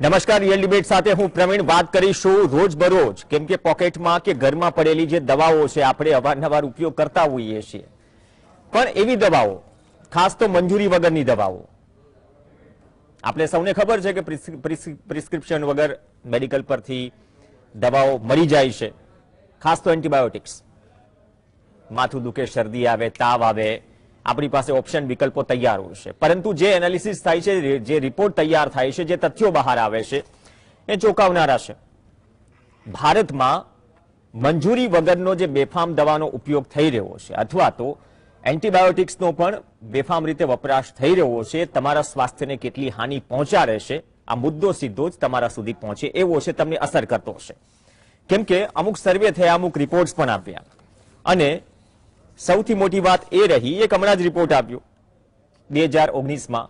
નમસ્કાર, real debate સાથે હું પ્રવીણ વાત કરીશું રોજબરોજ, કેમ કે પોકેટમાં કે ઘરમાં પડેલી જે દવાઓ છે આપણે અવારનવાર ઉપયોગ કરતા હોઈએ છીએ, પણ એવી દવાઓ, ખાસ તો મંજૂરી વગરની દવાઓ, આપણે સૌને ખબર છે કે પ્રિસ્ક્રિપ્શન વગર મેડિકલ પરથી દવાઓ મળી જાય છે, ખાસ તો એન્ટીબાયોટિક્સ. માથું દુખે, શરદી આવે, તાવ આવે, આપણી પાસે ઓપ્શન વિકલ્પો તૈયાર હોય છે, પરંતુ જે એનાલિસિસ થાય છે, જે રિપોર્ટ તૈયાર થાય છે, જે તથ્યો બહાર આવે છે એ ચોંકાવનારા છે. ભારતમાં મંજૂરી વગરનો જે બેફામ દવાનો ઉપયોગ થઈ રહ્યો છે, અથવા તો એન્ટીબાયોટિક્સનો પણ બેફામ રીતે વપરાશ થઈ રહ્યો છે, તમારા સ્વાસ્થ્યને કેટલી હાનિ પહોંચાડે છે આ મુદ્દો સીધો જ તમારા સુધી પહોંચે એવો છે, તમને અસર કરતો હશે. કેમ કે અમુક સર્વે થયા, અમુક રિપોર્ટ્સ પણ આપ્યા, અને સૌથી મોટી વાત એ રહી, એક હમણાં જ રિપોર્ટ આપ્યો 2019માં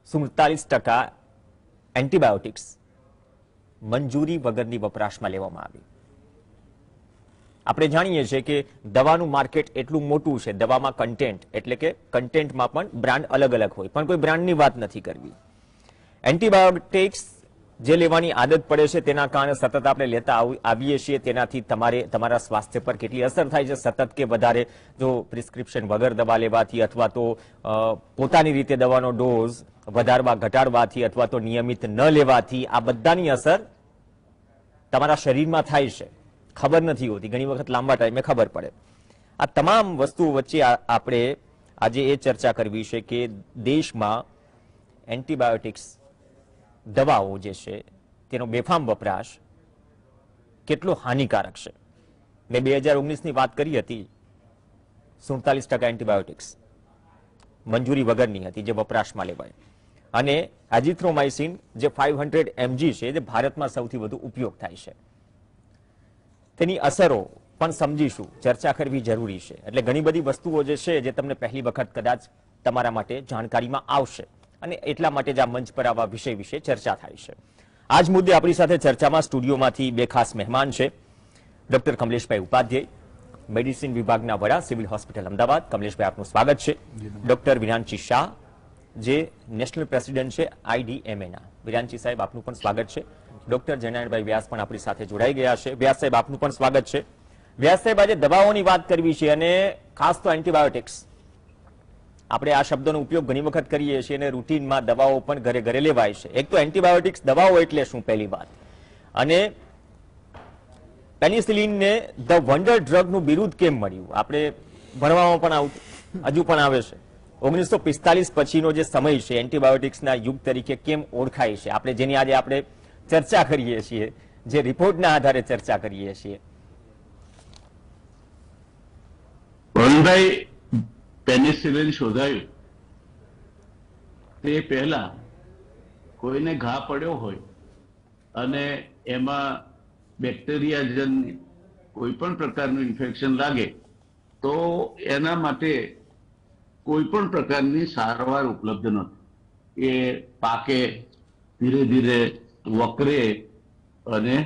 47% એન્ટીબાયોટિક્સ મંજૂરી વગરની વપરાશમાં લેવામાં આવી. આપણે જાણીએ છીએ કે દવાનું માર્કેટ એટલું મોટું છે, દવામાં કન્ટેન્ટ એટલે કે કન્ટેન્ટમાં પણ બ્રાન્ડ અલગ અલગ હોય, પણ કોઈ બ્રાન્ડની વાત નથી કરવી. એન્ટીબાયોટિક્સ જે લેવાની આદત પડે છે તેના કારણે સતત આપણે લેતા આવીએ છીએ, તેનાથી તમારા સ્વાસ્થ્ય પર કેટલી અસર થાય છે સતત કે વધારે, જો પ્રિસ્ક્રિપ્શન વગર દવા લેવાથી, અથવા તો પોતાની રીતે દવાનો ડોઝ વધારવા ઘટાડવાથી, અથવા તો નિયમિત ન લેવાથી, આ બધાની અસર તમારા શરીરમાં થાય છે, ખબર નથી હોતી, ઘણી વખત લાંબા ટાઈમે ખબર પડે. આ તમામ વસ્તુઓ વચ્ચે આપણે આજે એ ચર્ચા કરવી છે કે દેશમાં એન્ટીબાયોટિક્સ દવાઓ જે છે તેનો બેફામ વપરાશ કેટલો હાનિકારક છે. મેં 2019ની વાત કરી હતી, 47% એન્ટીબાયોટિક્સ મંજૂરી વગરની હતી જે વપરાશમાં લેવાય, અને એઝિથ્રોમાઇસિન જે 500 mg છે, જે ભારતમાં સૌથી વધુ ઉપયોગ થાય છે. તેની અસરો પણ સમજીશું, ચર્ચા કરવી જરૂરી છે. એટલે ઘણી બધી વસ્તુઓ જે છે જે તમને પહેલી વખત કદાચ તમારા માટે જાણકારીમાં આવશે, અને એટલા માટે જ આ મંચ પર આવા વિષય વિશે ચર્ચા થાય છે. આજ મુદ્દે આપણી સાથે ચર્ચામાં સ્ટુડિયોમાંથી બે ખાસ મહેમાન છે. ડોક્ટર કમલેશભાઈ ઉપાધ્યાય, મેડિસિન વિભાગના વડા, સિવિલ હોસ્પિટલ અમદાવાદ. કમલેશભાઈ, આપનું સ્વાગત છે. ડોક્ટર વિરાંચી શાહ, જે નેશનલ પ્રેસિડેન્ટ છે IDMA-ના. વિરાંચી સાહેબ, આપનું પણ સ્વાગત છે. ડોક્ટર જયનારાયણભાઈ વ્યાસ પણ આપણી સાથે જોડાઈ ગયા છે. વ્યાસ સાહેબ, આપનું પણ સ્વાગત છે. વ્યાસ સાહેબ, આજે દવાઓની વાત કરવી છે, અને ખાસ તો એન્ટીબાયોટિક્સ. આપણે આ શબ્દનો ઉપયોગ ઘણી વખત કરીએ છીએ, અને રૂટીનમાં દવાઓ પણ ઘરે ઘરે લેવાય છે. એક તો એન્ટીબાયોટિક્સ દવાઓ એટલે શું, પહેલી વાત, અને પેનિસિલિનને ધ વન્ડર ડ્રગનું બિરુદ કેમ મળ્યું, આપણે ભણવામાં પણ આવતું, હજુ પણ આવે છે. 1945 પછીનો જે સમય છે એન્ટીબાયોટિક્સના યુગ તરીકે કેમ ઓળખાય છે, આપણે જેની આજે આપણે ચર્ચા કરીએ છીએ, જે રિપોર્ટના આધારે ચર્ચા કરીએ છીએ. વરુણભાઈ, પેનિસિલિન શોધાયું તે પહેલા કોઈને ઘા પડ્યો હોય અને એમાં બેક્ટેરિયાજન કોઈ પણ પ્રકારનું ઇન્ફેક્શન લાગે તો એના માટે કોઈ પણ પ્રકારની સારવાર ઉપલબ્ધ નથી. એ પાકે, ધીરે ધીરે વકરે અને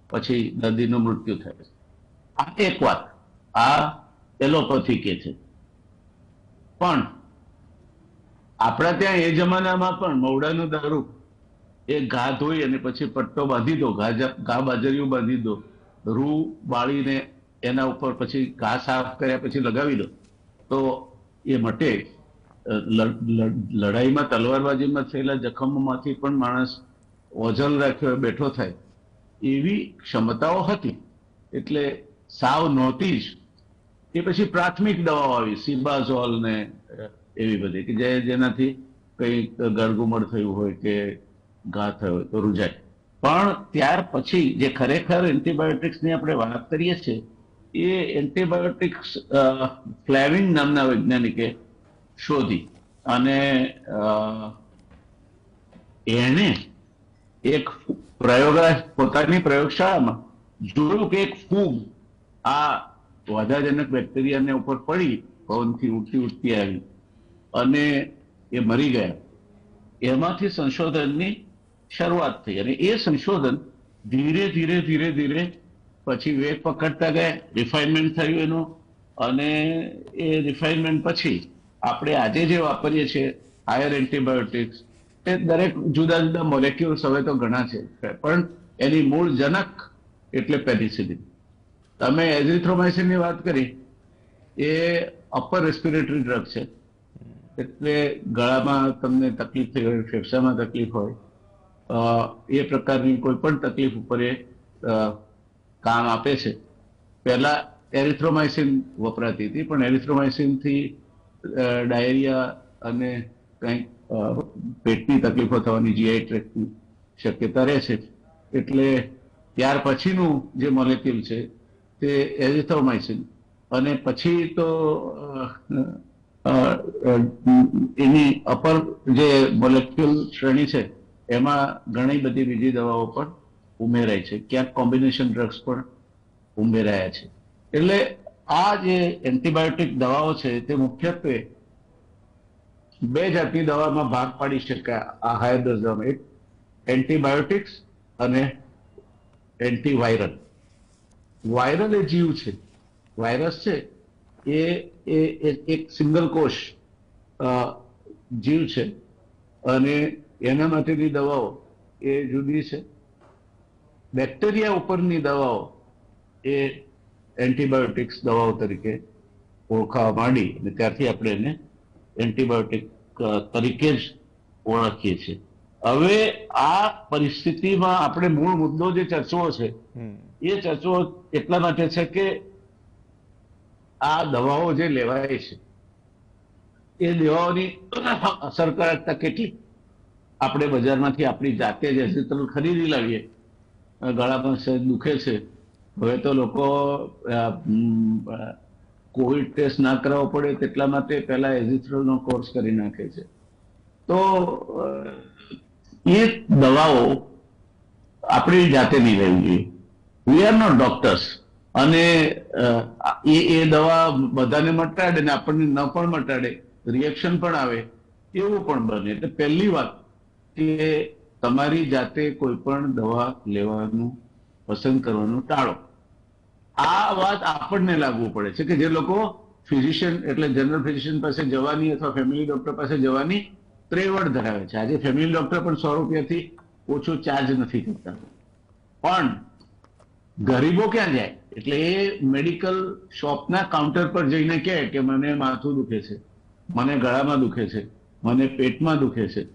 પછી દર્દીનું મૃત્યુ થાય. આ એક વાત, આ એલોપેથી કે છે. પણ આપણા ત્યાં એ જમાનામાં પણ મવડાનો દારૂ, એ ઘા ધોઈ અને પછી પટ્ટો બાંધી દો, ઘા બાજરીયું બાંધી દો, રૂ બાળીને એના ઉપર પછી ઘા સાફ કર્યા પછી લગાવી દો તો એ મટે. લડાઈમાં, તલવારબાજીમાં થયેલા જખમોમાંથી પણ માણસ ઓઝલ રાખ્યો બેઠો થાય એવી ક્ષમતાઓ હતી. એટલે સાવ નહોતી જ. એ પછી પ્રાથમિક દવાઓ આવી, સિબાઝોલ ને એવી બધી, કે જેનાથી કઈ ગળગુમડ થયું હોય કે ઘા થયો હોય તો રૂજાય. પણ ત્યાર પછી જે ખરેખર એન્ટીબાયોટિક્સની આપણે વાત કરીએ છીએ, એ એન્ટીબાયોટિક્સ ફ્લેવિંગ નામના વૈજ્ઞાનિકે શોધી, અને એને એક પોતાની પ્રયોગશાળામાં જોયું કે એક ફૂગ આ વધાજનક બેક્ટેરિયાને ઉપર પડી, પવનથી ઉડતી આવી અને એ મરી ગયા. એમાંથી સંશોધનની શરૂઆત થઈ, અને એ સંશોધન ધીરે ધીરે ધીરે ધીરે પછી વેગ પકડતા ગયા, રિફાઇનમેન્ટ થયું એનું, અને એ રિફાઇનમેન્ટ પછી આપણે આજે જે વાપરીએ છીએ હાયર એન્ટીબાયોટિક્સ, એ દરેક જુદા જુદા મોલેક્યુલ્સ હવે તો ઘણા છે, પણ એની મૂળ જનક એટલે પેનિસિલિન. તમે એઝિથ્રોમાઇસિન ની વાત કરી, એ અપર રેસ્પિરેટરી ડ્રગ છે. એટલે ગળામાં તમને તકલીફ થઈ હોય, ફેફસામાં તકલીફ હોય, એ પ્રકારની કોઈ પણ તકલીફ ઉપર એ કામ આપે છે. પહેલા એરિથ્રોમાઇસિન વપરાતી હતી, પણ એરિથ્રોમાઇસિન થી ડાયરિયા અને કંઈક પેટની તકલીફો થવાની, જીઆઈ ટ્રેક્ટની શક્યતા રહે છે. એટલે ત્યાર પછીનું જે મોલેક્યુલ છે તે એરિથ્રોમાઇસિન, અને પછી તો એની અપર જે મોલેક્યુલ શ્રેણી છે એમાં ઘણી બધી બીજી દવાઓ પણ ઉમેરાય છે, ક્યાંક કોમ્બિનેશન ડ્રગ્સ પણ ઉમેરાયા છે. એટલે આ જે એન્ટીબાયોટિક દવાઓ છે તે મુખ્યત્વે બે જાતની દવામાં ભાગ પાડી શકાય આ હાયર ડોઝ દવામાં. એક એન્ટીબાયોટિક્સ અને એન્ટીવાયરલ. વાયરલ એ જીવ છે, વાયરસ છે એ એક સિંગલ કોષ જીવ છે, અને એના માટેની દવાઓ એ જુદી છે. બેક્ટેરિયા ઉપરની દવાઓ એ એન્ટીબાયોટિક્સ દવાઓ તરીકે ઓળખાવા માંડી, અને ત્યારથી આપણે એને એન્ટીબાયોટિક તરીકે જ ઓળખીએ છીએ. હવે આ પરિસ્થિતિમાં આપણે મૂળ મુદ્દો જે ચર્ચવો છે એ ચર્ચવો એટલા માટે છે કે આ દવાઓ જે લેવાય છે એ દવાઓની અસરકારકતા કેટલી. આપણે બજારમાંથી આપણી જાતે જ એઝિથ્રોલ ખરીદી લાવીએ, ગળામાં સહેજ દુખે છે, હવે તો લોકો કોવિડ ટેસ્ટ ના કરાવવો પડે તેટલા માટે પહેલા એઝિથ્રોલનો કોર્સ કરી નાખે છે. તો એ દવાઓ આપણી જાતે નહીં લેવી જોઈએ. We are not doctors. અને એ દવા બધાને મટાડે ને આપણને ન પણ મટાડે, રિએક્શન પણ આવે, એવું પણ બને. એટલે પહેલી વાત કે તમારી જાતે કોઈ પણ દવા લેવાનું પસંદ કરવાનું ટાળો. આ વાત આપણને લાગુ પડે છે કે જે લોકો ફિઝિશિયન એટલે જનરલ ફિઝિશિયન પાસે જવાની અથવા ફેમિલી ડોક્ટર પાસે જવાની ત્રેવડ ધરાવે છે. આજે ફેમિલી ડોક્ટર પણ 100 રૂપિયાથી ઓછું ચાર્જ નથી કરતા. પણ ગરીબો ક્યાં જાય? એટલે એ મેડિકલ શોપના કાઉન્ટર પર જઈને કહે કે મને માથું દુખે છે, મને ગળામાં દુખે છે, મને પેટમાં દુખે છે,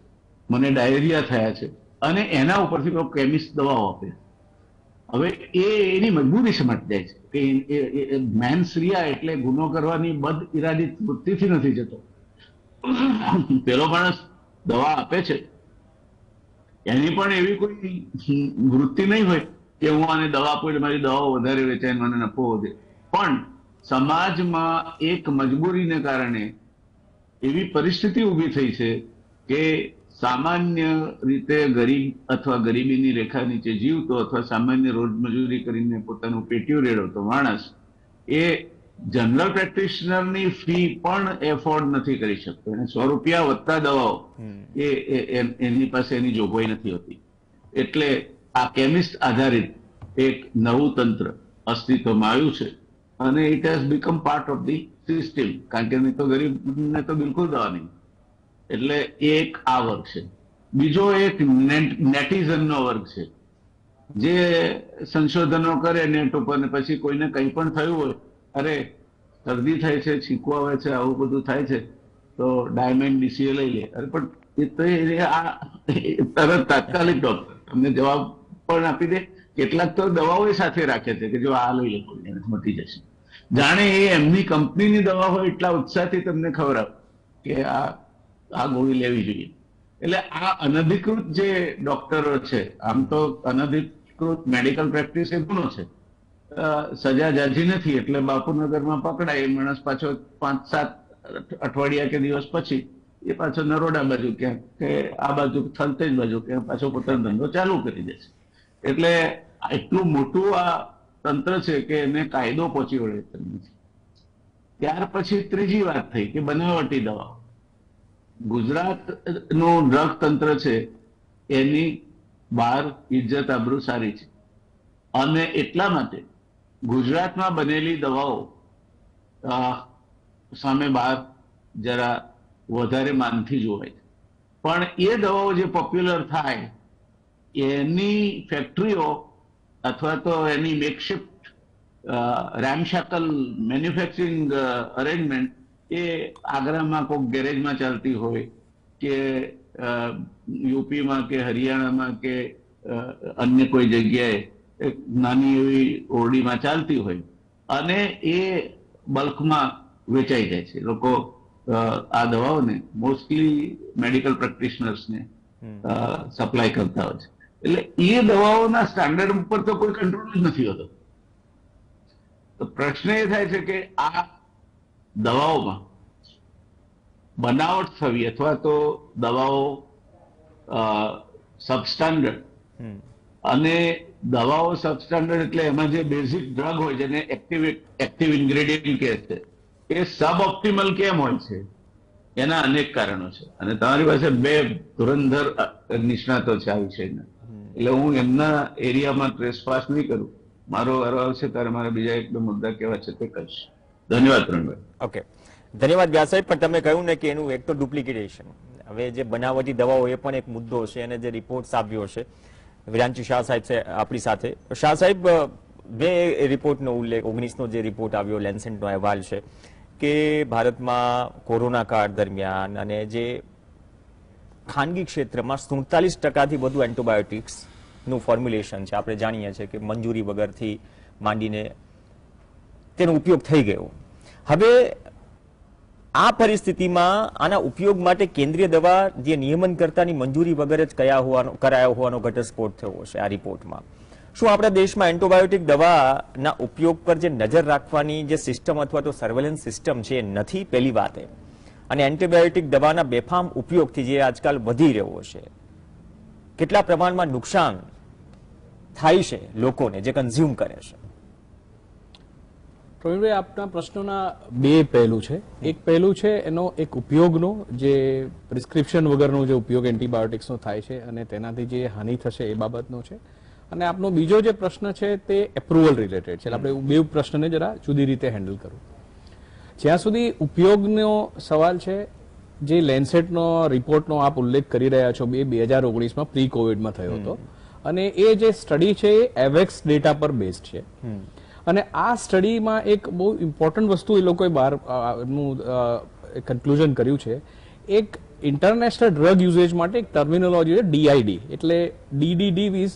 મને ડાયરિયા થયા છે, અને એના ઉપરથી કોઈ કેમિસ્ટ દવાઓ આપે. હવે એની મજબૂરી સમજ જાય છે કે મેન્સરિયા એટલે ગુનો કરવાની બદ ઇરાદિત વૃત્તિથી નથી જતો. પેલો માણસ દવા આપે છે એની પણ એવી કોઈ વૃત્તિ નહીં હોય કે હું આને દવા આપું એટલે મારી દવાઓ વધારે વેચાય, મને નફો વધે. પણ સમાજમાં એક મજબૂરીને કારણે એવી પરિસ્થિતિ ઊભી થઈ છે કે સામાન્ય રીતે ગરીબ અથવા ગરીબીની રેખા નીચે જીવતો અથવા સામાન્ય રોજમજૂરી કરીને પોતાનું પેટીયું રેડવતો માણસ એ જનરલ પ્રેક્ટિશનરની ફી પણ એફોર્ડ નથી કરી શકતો. એને 100 રૂપિયા વધતા દવાઓ એની પાસે એની જોગવાઈ નથી હોતી. એટલે આ કેમિસ્ટ આધારિત એક નવું તંત્ર અસ્તિત્વમાં આવ્યું છે, અને it has become part of the system. કારણ કે નહીં તો ગરીબને તો બિલકુલ દવા નહીં. એટલે એક આ વર્ગ છે. બીજો એક નેટિઝનનો વર્ગ છે જે સંશોધનો કરે નેટ ઉપર, ને પછી કોઈને કંઈ પણ થયું હોય, અરે શરદી થાય છે, છીંકવા આવે છે, આવું બધું થાય છે, તો ડાયમંડ ડીસીએ લઈ લે. અરે પણ એ તો તરત તાત્કાલિક ડોક્ટર તમને જવાબ પણ આપી દે. કેટલાક તો દવાઓ સાથે રાખે છે કે જો આ લઈ લે મટી જશે, જાણે એ એમની કંપનીની દવા હોય એટલા ઉત્સાહથી તમને ખબર કે આ ગોળી લેવી જોઈએ. એટલે આ અનધિકૃત જે ડોક્ટરો છે, આમ તો અનધિકૃત મેડિકલ પ્રેક્ટિસ એ ગુનો છે, સજા જાજી નથી. એટલે બાપુનગરમાં પકડાય એ માણસ પાછો 5-7 અઠવાડિયા કે દિવસ પછી એ પાછો નરોડા બાજુ ક્યાંક કે આ બાજુ થલતેજ બાજુ ક્યાંક પાછો પોતાનો ધંધો ચાલુ કરી દેશે. એટલે એટલું મોટું આ તંત્ર છે કે એને કાયદો પહોંચી વળે નથી. ત્યાર પછી ત્રીજી વાત થઈ કે બનાવટી દવા. ગુજરાતનું ડ્રગ તંત્ર છે એની બહાર ઇજ્જત આબરૂ સારી છે, અને એટલા માટે ગુજરાતમાં બનેલી દવાઓ સામે બહાર જરા વધારે માનથી જોવાય છે. પણ એ દવાઓ જે પોપ્યુલર થાય એની ફેક્ટરીઓ અથવા તો એની મેકશિફ્ટ રેમશેકલ મેન્યુફેક્ચરિંગ અરેન્જમેન્ટ એ આગ્રામાં કોઈક ગેરેજમાં ચાલતી હોય કે યુપીમાં કે હરિયાણામાં કે અન્ય કોઈ જગ્યાએ એક નાની એવી ઓરડીમાં ચાલતી હોય અને એ બલ્કમાં વેચાઈ જાય છે. લોકો આ દવાઓને મોસ્ટલી મેડિકલ પ્રેક્ટિશનર્સને સપ્લાય કરતા હોય છે. એટલે એ દવાઓના સ્ટાન્ડર્ડ ઉપર તો કોઈ કંટ્રોલ જ નથી હોતો. તો પ્રશ્ન એ થાય છે કે આ દવાઓમાં બનાવટ થવી અથવા તો દવાઓ સબસ્ટાન્ડર્ડ, અને દવાઓ સબસ્ટાન્ડર્ડ એટલે એમાં જે બેઝિક ડ્રગ હોય જેને એક્ટિવ ઇન્ગ્રેડિયન્ટ કહે છે એ સબ ઓપ્ટિમલ કેમ હોય છે એના અનેક કારણો છે. અને તમારી પાસે બે ધુરંધર નિષ્ણાતો છે આ વિષયના, એટલે હું એમના એરિયામાં ટ્રેસપાસ નહીં કરું. મારો વારો આવશે ત્યારે મારે બીજા એક બે મુદ્દા કેવા છે તે કહીશ. ધન્યવાદ પ્રવીણભાઈ. ઓકે, ધન્યવાદ વ્યાસ સાહેબ. પણ તમે કહ્યું ને કે એનું એક તો ડુપ્લિકેશન, હવે જે બનાવટી દવાઓ એ પણ એક મુદ્દો છે, અને જે રિપોર્ટ આવ્યો છે. વિરાંચી શાહ સાહેબ છે આપણી સાથે. શાહ સાહેબ, બે રિપોર્ટનો ઉલ્લેખ, 19નો જે રિપોર્ટ આવ્યો, લેન્સેટનો અહેવાલ છે કે ભારતમાં કોરોના કાળ દરમિયાન અને જે ખાનગી ક્ષેત્રમાં 47%થી વધુ એન્ટીબાયોટિક્સનું ફોર્મ્યુલેશન છે. આપણે જાણીએ છીએ કે મંજૂરી વગરથી માંડીને તેનો ઉપયોગ થઈ ગયો. હવે આ પરિસ્થિતિમાં આના ઉપયોગ માટે કેન્દ્રીય દવા જે નિયમનકર્તાની મંજૂરી વગર જ કરાયો હોવાનો ઘટસ્ફોટ થયો છે આ રિપોર્ટમાં. શું આપણા દેશમાં એન્ટીબાયોટિક દવાના ઉપયોગ પર જે નજર રાખવાની જે સિસ્ટમ અથવા તો સર્વેલન્સ સિસ્ટમ છે એ નથી, પહેલી વાત એ. અને એન્ટીબાયોટિક દવાના બેફામ ઉપયોગથી જે આજકાલ વધી રહ્યો છે, કેટલા પ્રમાણમાં નુકસાન થાય છે લોકોને જે કન્ઝ્યુમ કરે છે? પ્રવીણભાઈ, આપના પ્રશ્નોના બે પહેલું છે. એક પહેલું છે એનો એક ઉપયોગનો, જે પ્રિસ્ક્રિપ્શન વગરનો જે ઉપયોગ એન્ટીબાયોટિક્સનો થાય છે અને તેનાથી જે હાનિ થશે એ બાબતનો છે. અને આપનો બીજો જે પ્રશ્ન છે તે એપ્રુવલ રિલેટેડ છે. આપણે બે પ્રશ્નને જરા જુદી રીતે હેન્ડલ કરું. જ્યાં સુધી ઉપયોગનો સવાલ છે, જે લેન્સેટનો રિપોર્ટનો આપ ઉલ્લેખ કરી રહ્યા છો, 2019માં પ્રી કોવિડમાં થયો હતો, અને એ જે સ્ટડી છે એ એવેક્સ ડેટા પર બેઝડ છે. અને આ સ્ટડીમાં એક બહુ ઇમ્પોર્ટન્ટ વસ્તુ એ લોકોએ બહાર કન્ક્લુઝન કર્યું છે. એક ઇન્ટરનેશનલ ડ્રગ યુઝેજ માટે એક ટર્મિનોલોજી છે ડીઆઈડી, એટલે ડીડીડી વીઝ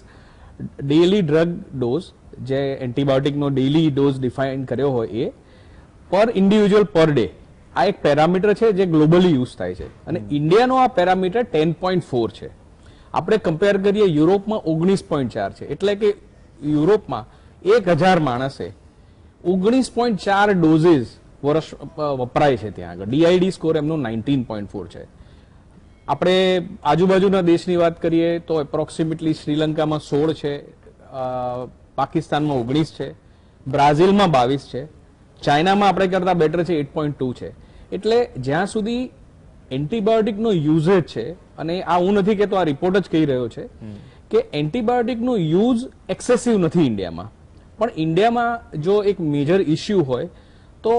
ડેલી ડ્રગ ડોઝ, જે એન્ટીબાયોટિકનો ડેલી ડોઝ ડિફાઇન કર્યો હોય એ પર ઇન્ડિવિજ્યુઅલ પર ડે. આ એક પેરામીટર છે જે ગ્લોબલી યુઝ થાય છે, અને ઇન્ડિયાનો આ પેરામીટર 10.4 છે. આપણે કમ્પેર કરીએ યુરોપમાં 19.4 છે. એટલે કે યુરોપમાં 1000 માણસે 19.4 ડોઝીસ વર્ષ વપરાય છે ત્યાં આગળ. ડીઆઈડી સ્કોર એમનો 19.4 છે. આપણે આજુબાજુના દેશની વાત કરીએ તો એપ્રોક્સિમેટલી શ્રીલંકામાં 16 છે, પાકિસ્તાનમાં 19 છે, બ્રાઝિલમાં 22 છે, ચાઇનામાં આપણે કરતા બેટર છે 8.2 છે. એટલે જ્યાં સુધી એન્ટીબાયોટિકનો યુઝેજ છે, અને આ હું નથી કહેતો, આ રિપોર્ટ જ કહી રહ્યો છે કે એન્ટીબાયોટિકનો યુઝ એક્સેસિવ નથી ઇન્ડિયામાં. પણ ઇન્ડિયામાં જો એક મેજર ઇસ્યુ હોય તો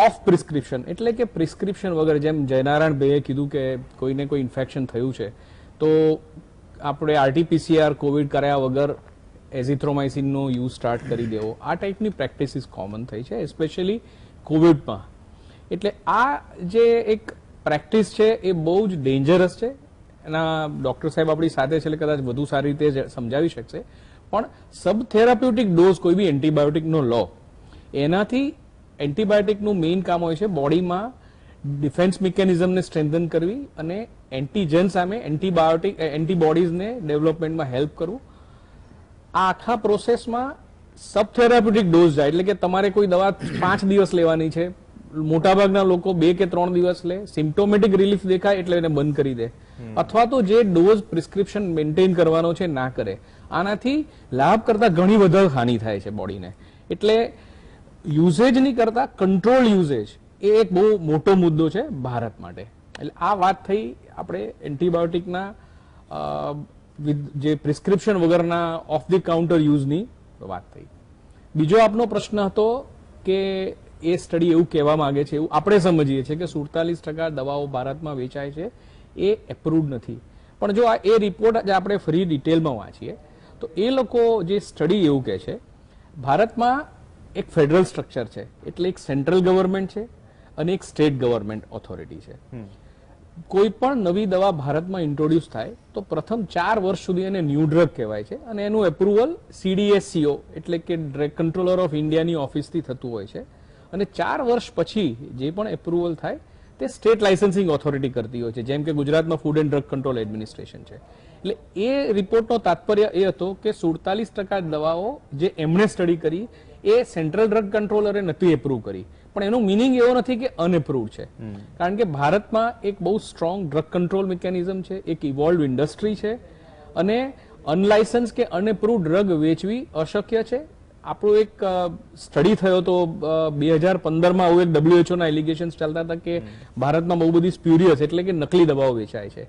ઓફ પ્રિસ્ક્રિપ્શન, એટલે કે પ્રિસ્ક્રિપ્શન વગર, જેમ જયનારાયણ ભાઈએ કીધું કે કોઈને કોઈ ઇન્ફેક્શન થયું છે તો આપણે આરટીપીસીઆર કોવિડ કર્યા વગર એઝિથ્રોમાઇસિનનો યુઝ સ્ટાર્ટ કરી દેવો, આ ટાઈપની પ્રેક્ટિસિસ કોમન થઈ છે, એસ્પેશિયલી કોવિડમાં. એટલે આ જે એક પ્રેક્ટિસ છે એ બહુ જ ડેન્જરસ છે. એના ડોક્ટર સાહેબ આપણી સાથે છે એટલે કદાચ વધુ સારી રીતે સમજાવી શકશે. પણ સબ થેરાપ્યુટિક ડોઝ કોઈ બી એન્ટીબાયોટિકનો લો, એનાથી એન્ટીબાયોટિકનું મેઇન કામ હોય છે બોડીમાં ડિફેન્સ મિકેનિઝમને સ્ટ્રેન્થન કરવી અને એન્ટીજન સામે એન્ટીબોડીઝને ડેવલપમેન્ટમાં હેલ્પ કરવું. આ આખા પ્રોસેસમાં સબ થેરાપ્યુટિક ડોઝ જાય, એટલે કે તમારે કોઈ દવા 5 દિવસ લેવાની છે, મોટાભાગના લોકો 2 કે 3 દિવસ લે, સિમ્પ્ટોમેટિક રિલીફ દેખાય એટલે એને બંધ કરી દે, અથવા તો જે ડોઝ પ્રિસ્ક્રિપ્શન મેન્ટેન કરવાનો છે ના કરે. આનાથી લાભ કરતા ઘણી વધારે હાનિ થાય છે બોડીને. એટલે યુઝેજ નહીં કરતા કંટ્રોલ યુઝેજ એ એક બહુ મોટો મુદ્દો છે ભારત માટે. એટલે આ વાત થઈ આપણે એન્ટીબાયોટિકના જે પ્રિસ્ક્રિપ્શન વગરના ઓફ ધી કાઉન્ટર યુઝની વાત થઈ. બીજો આપનો પ્રશ્ન હતો કે એ સ્ટડી એવું કહેવા માંગે છે, એવું આપણે સમજીએ છીએ કે 47% દવાઓ ભારતમાં વેચાય છે એ એપ્રુવડ નથી. પણ જો આ એ રિપોર્ટ આપણે ફરી ડિટેલમાં વાંચીએ તો એ લોકો જે સ્ટડી એવું કહે છે, ભારતમાં એક ફેડરલ સ્ટ્રક્ચર છે, એટલે એક સેન્ટ્રલ ગવર્મેન્ટ છે અને એક સ્ટેટ ગવર્મેન્ટ ઓથોરિટી છે. કોઈ પણ નવી દવા ભારતમાં ઇન્ટ્રોડ્યુસ થાય તો પ્રથમ 4 વર્ષ સુધી એને ન્યૂ ડ્રગ કહેવાય છે અને એનું એપ્રુવલ CDSCO એટલે કે ડ્રગ કંટ્રોલર ઓફ ઇન્ડિયાની ઓફિસથી થતું હોય છે. અને 4 વર્ષ પછી જે પણ એપ્રુવલ થાય તે સ્ટેટ લાયસન્સિંગ ઓથોરિટી કરતી હોય છે, જેમ કે ગુજરાતમાં food and drug control administration છે. એટલે એ રિપોર્ટનો તાત્પર્ય એ હતો કે 47% દવાઓ જે એમણે સ્ટડી કરી એ સેન્ટ્રલ ડ્રગ કંટ્રોલરે નથી એપ્રુવ કરી. પણ એનું મિનિંગ એવો નથી કે અનએપ્રુવડ છે, કારણ કે ભારતમાં એક બહુ સ્ટ્રોંગ ડ્રગ કંટ્રોલ મિકેનિઝમ છે, એક ઇવોલ્વ ઇન્ડસ્ટ્રી છે અને અનલાયસન્સ કે અનએપ્રુવડ ડ્રગ વેચવી અશક્ય છે. આપણો એક સ્ટડી થયો તો 2015માં આવું એક WHO ના એલિગેશન્સ ચાલતા હતા કે ભારતમાં બહુ બધી સ્પ્યુરિયસ એટલે કે નકલી દવાઓ વેચાય છે.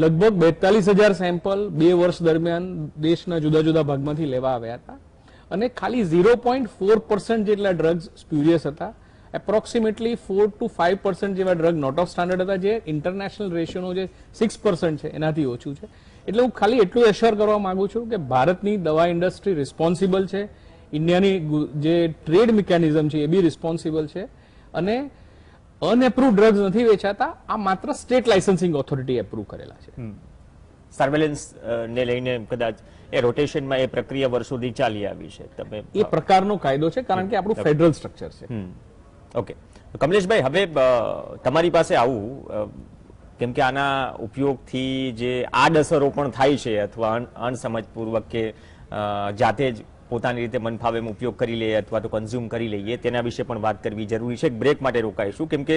લગભગ 42,000 સેમ્પલ 2 વર્ષ દરમિયાન દેશના જુદા જુદા ભાગમાંથી લેવા આવ્યા હતા અને ખાલી 0.4% જેટલા ડ્રગ્સ સ્પ્યુરિયસ હતા. એપ્રોક્સિમેટલી 4 to 5% જેવા ડ્રગ નોટ ઓફ સ્ટાન્ડર્ડ હતા, જે ઇન્ટરનેશનલ રેશિયોનો જે 6% છે એનાથી ઓછું છે. એટલે હું ખાલી એટલું એશ્યોર કરવા માંગુ છું કે ભારતની દવા ઇન્ડસ્ટ્રી રિસ્પોન્સિબલ છે, ઇન્ડિયાની જે ટ્રેડ મિકેનિઝમ છે એ બી રિસ્પોન્સિબલ છે અને અનએપ્રુવ ડ્રગ્સ નથી વેચાતા. આ માત્ર સ્ટેટ લાયસન્સિંગ ઓથોરિટી એપ્રુવ કરેલા છે. સર્વેલન્સ ને લઈને કદાચ એ રોટેશનમાં એ પ્રક્રિયા વર્ષોથી ચાલી આવી છે. તમે એ પ્રકારનો કાયદો છે કારણ કે આપણું ફેડરલ સ્ટ્રક્ચર છે. ઓકે કમલેશભાઈ, હવે તમારી પાસે આવું, કેમ કે આના ઉપયોગથી જે આડઅસરો પણ થાય છે અથવા અણસમજપૂર્વક કે જાતે જ પોતાની રીતે મન ફાવે એમ ઉપયોગ કરી લઈએ અથવા તો કન્ઝ્યુમ કરી લઈએ, તેના વિશે પણ વાત કરવી જરૂરી છે. બ્રેક માટે રોકાઈશું, કેમ કે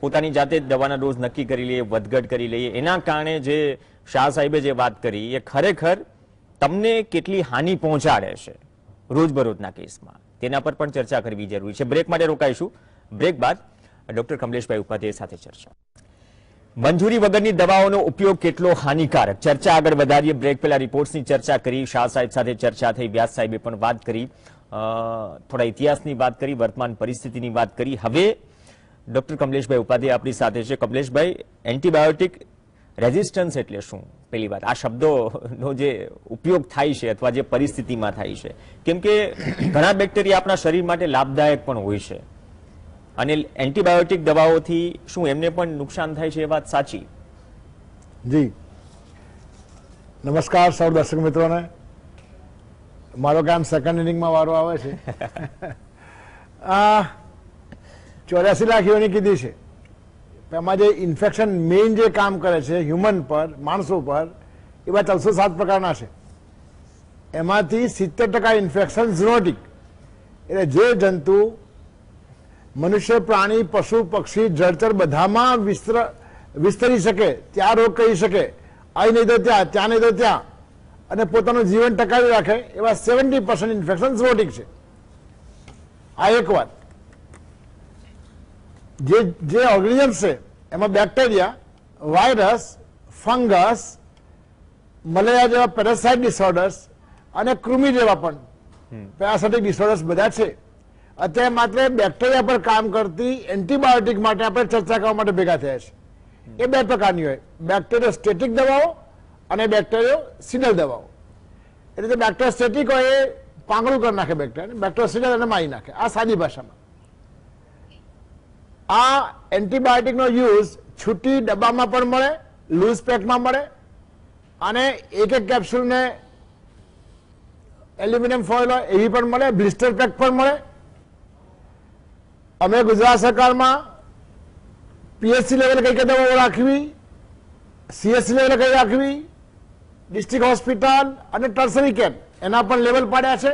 પોતાની જાતે જ દવાના ડોઝ નક્કી કરી લઈએ, વધઘટ કરી લઈએ, એના કારણે જે શાહ સાહેબે જે વાત કરી એ ખરેખર તમને કેટલી હાનિ પહોંચાડે છે રોજબરોજના કેસમાં, તેના પર પણ ચર્ચા કરવી જરૂરી છે. બ્રેક માટે રોકાઈશું. બ્રેક બાદ ડોક્ટર કમલેશભાઈ ઉપાધ્યાય સાથે ચર્ચા. મંજૂરી વગરની દવાઓનો ઉપયોગ કેટલો હાનિકારક, ચર્ચા આગળ વધારીએ. બ્રેક પહેલા રિપોર્ટ્સની ચર્ચા કરી, શાહ સાહેબ સાથે ચર્ચા થઈ, વ્યાસ સાહેબે પણ વાત કરી, થોડા ઇતિહાસની વાત કરી, વર્તમાન પરિસ્થિતિની વાત કરી. હવે ડોક્ટર કમલેશભાઈ ઉપાધ્યાય આપણી સાથે છે. કમલેશભાઈ, એન્ટીબાયોટિક રેઝિસ્ટન્સ એટલે શું? પહેલી વાત, આ શબ્દોનો જે ઉપયોગ થાય છે અથવા જે પરિસ્થિતિમાં થાય છે, કેમ કે ઘણા બેક્ટેરિયા આપણા શરીર માટે લાભદાયક પણ હોય છે અને એન્ટીબાયોટિક દવાઓથી શું એમને પણ નુકસાન થાય છે, એ વાત સાચી? જી નમસ્કાર સૌ દર્શક મિત્રોને. મારો કામ સેકન્ડ ઇનિંગમાં વારો આવે છે. 84 લાખ યોની કીધી છે, એમાં જે ઇન્ફેક્શન મેઇન જે કામ કરે છે હ્યુમન પર, માણસો પર, એવા 407 પ્રકારના છે. એમાંથી 70% ઇન્ફેક્શન ઝૂનોટિક, એટલે જે જંતુ મનુષ્ય, પ્રાણી, પશુ, પક્ષી, જળચર બધામાં વિસ્તરી શકે, ત્યાં રોગ કરી શકે, અહીં નહીં તો ત્યાં, ત્યાં નહીં તો ત્યાં, અને પોતાનું જીવન ટકાવી રાખે એવા 70% ઇન્ફેક્શન ઝૂનોટિક છે. આ એક વાત. જે ઓર્ગેનિઝમ્સ છે એમાં બેક્ટેરિયા, વાયરસ, ફંગસ, મલેરિયા જેવા પેરાસાઇટ ડિસઓર્ડર્સ અને કૃમિ જેવા પણ પેરાસાઇટિક ડિસઓર્ડર્સ બધા છે. અત્યારે માત્ર બેક્ટેરિયા પર કામ કરતી એન્ટીબાયોટિક માટે આપણે ચર્ચા કરવા માટે ભેગા થયા છે. એ 2 પ્રકારની હોય, બેક્ટેરિયો સ્ટેટિક દવાઓ અને બેક્ટેરિયો સિડલ દવાઓ. એટલે જે બેક્ટેરિયો સ્ટેટિક હોય એ પાંગળું કરી નાખે બેક્ટેરિયા, બેક્ટેરિયો સિડલ એને મારી નાખે. આ સાદી ભાષામાં. આ એન્ટીબાયોટિકનો યુઝ છૂટી ડબ્બામાં પણ મળે, લૂઝ પેકમાં મળે અને એક કેપ્સ્યુલને એલ્યુમિનિયમ ફોઇલ હોય એવી પણ મળે, બ્લિસ્ટર પેક પણ મળે. અમે ગુજરાત સરકારમાં PHC લેવલે કઈ કઈ દવાઓ રાખવી, CHC લેવલે કઈ રાખવી, ડિસ્ટ્રિક્ટ હોસ્પિટલ અને ટર્સરી કેર એના પણ લેવલ પાડ્યા છે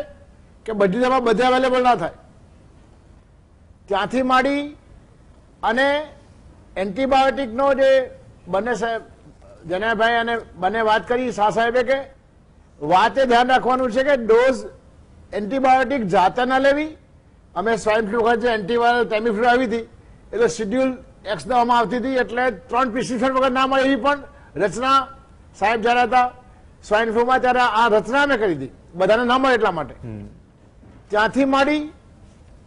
કે બધી દવા બધે અવેલેબલ ના થાય. ત્યાંથી માંડી અને એન્ટીબાયોટિકનો જે બંને સાહેબ જનયાભાઈ અને બંને વાત કરી, શાહ સાહેબે, કે વાતે ધ્યાન રાખવાનું છે કે ડોઝ એન્ટીબાયોટિક જાતે ના લેવી. અમે સ્વાઇન ફ્લુ વખત જે એન્ટીવાયરલ ટેમીફ્લુ આવી હતી એ તો શિડ્યુલ એક્સ દવામાં આવતી હતી, એટલે 3 પ્રિસ્ક્રિપ્શન વગર ના મળે એવી પણ રચના સાહેબ જયારે હતા સ્વાઇન ફ્લુમાં ત્યારે આ રચના અમે કરી હતી, બધાને ના મળે એટલા માટે. ત્યાંથી માંડી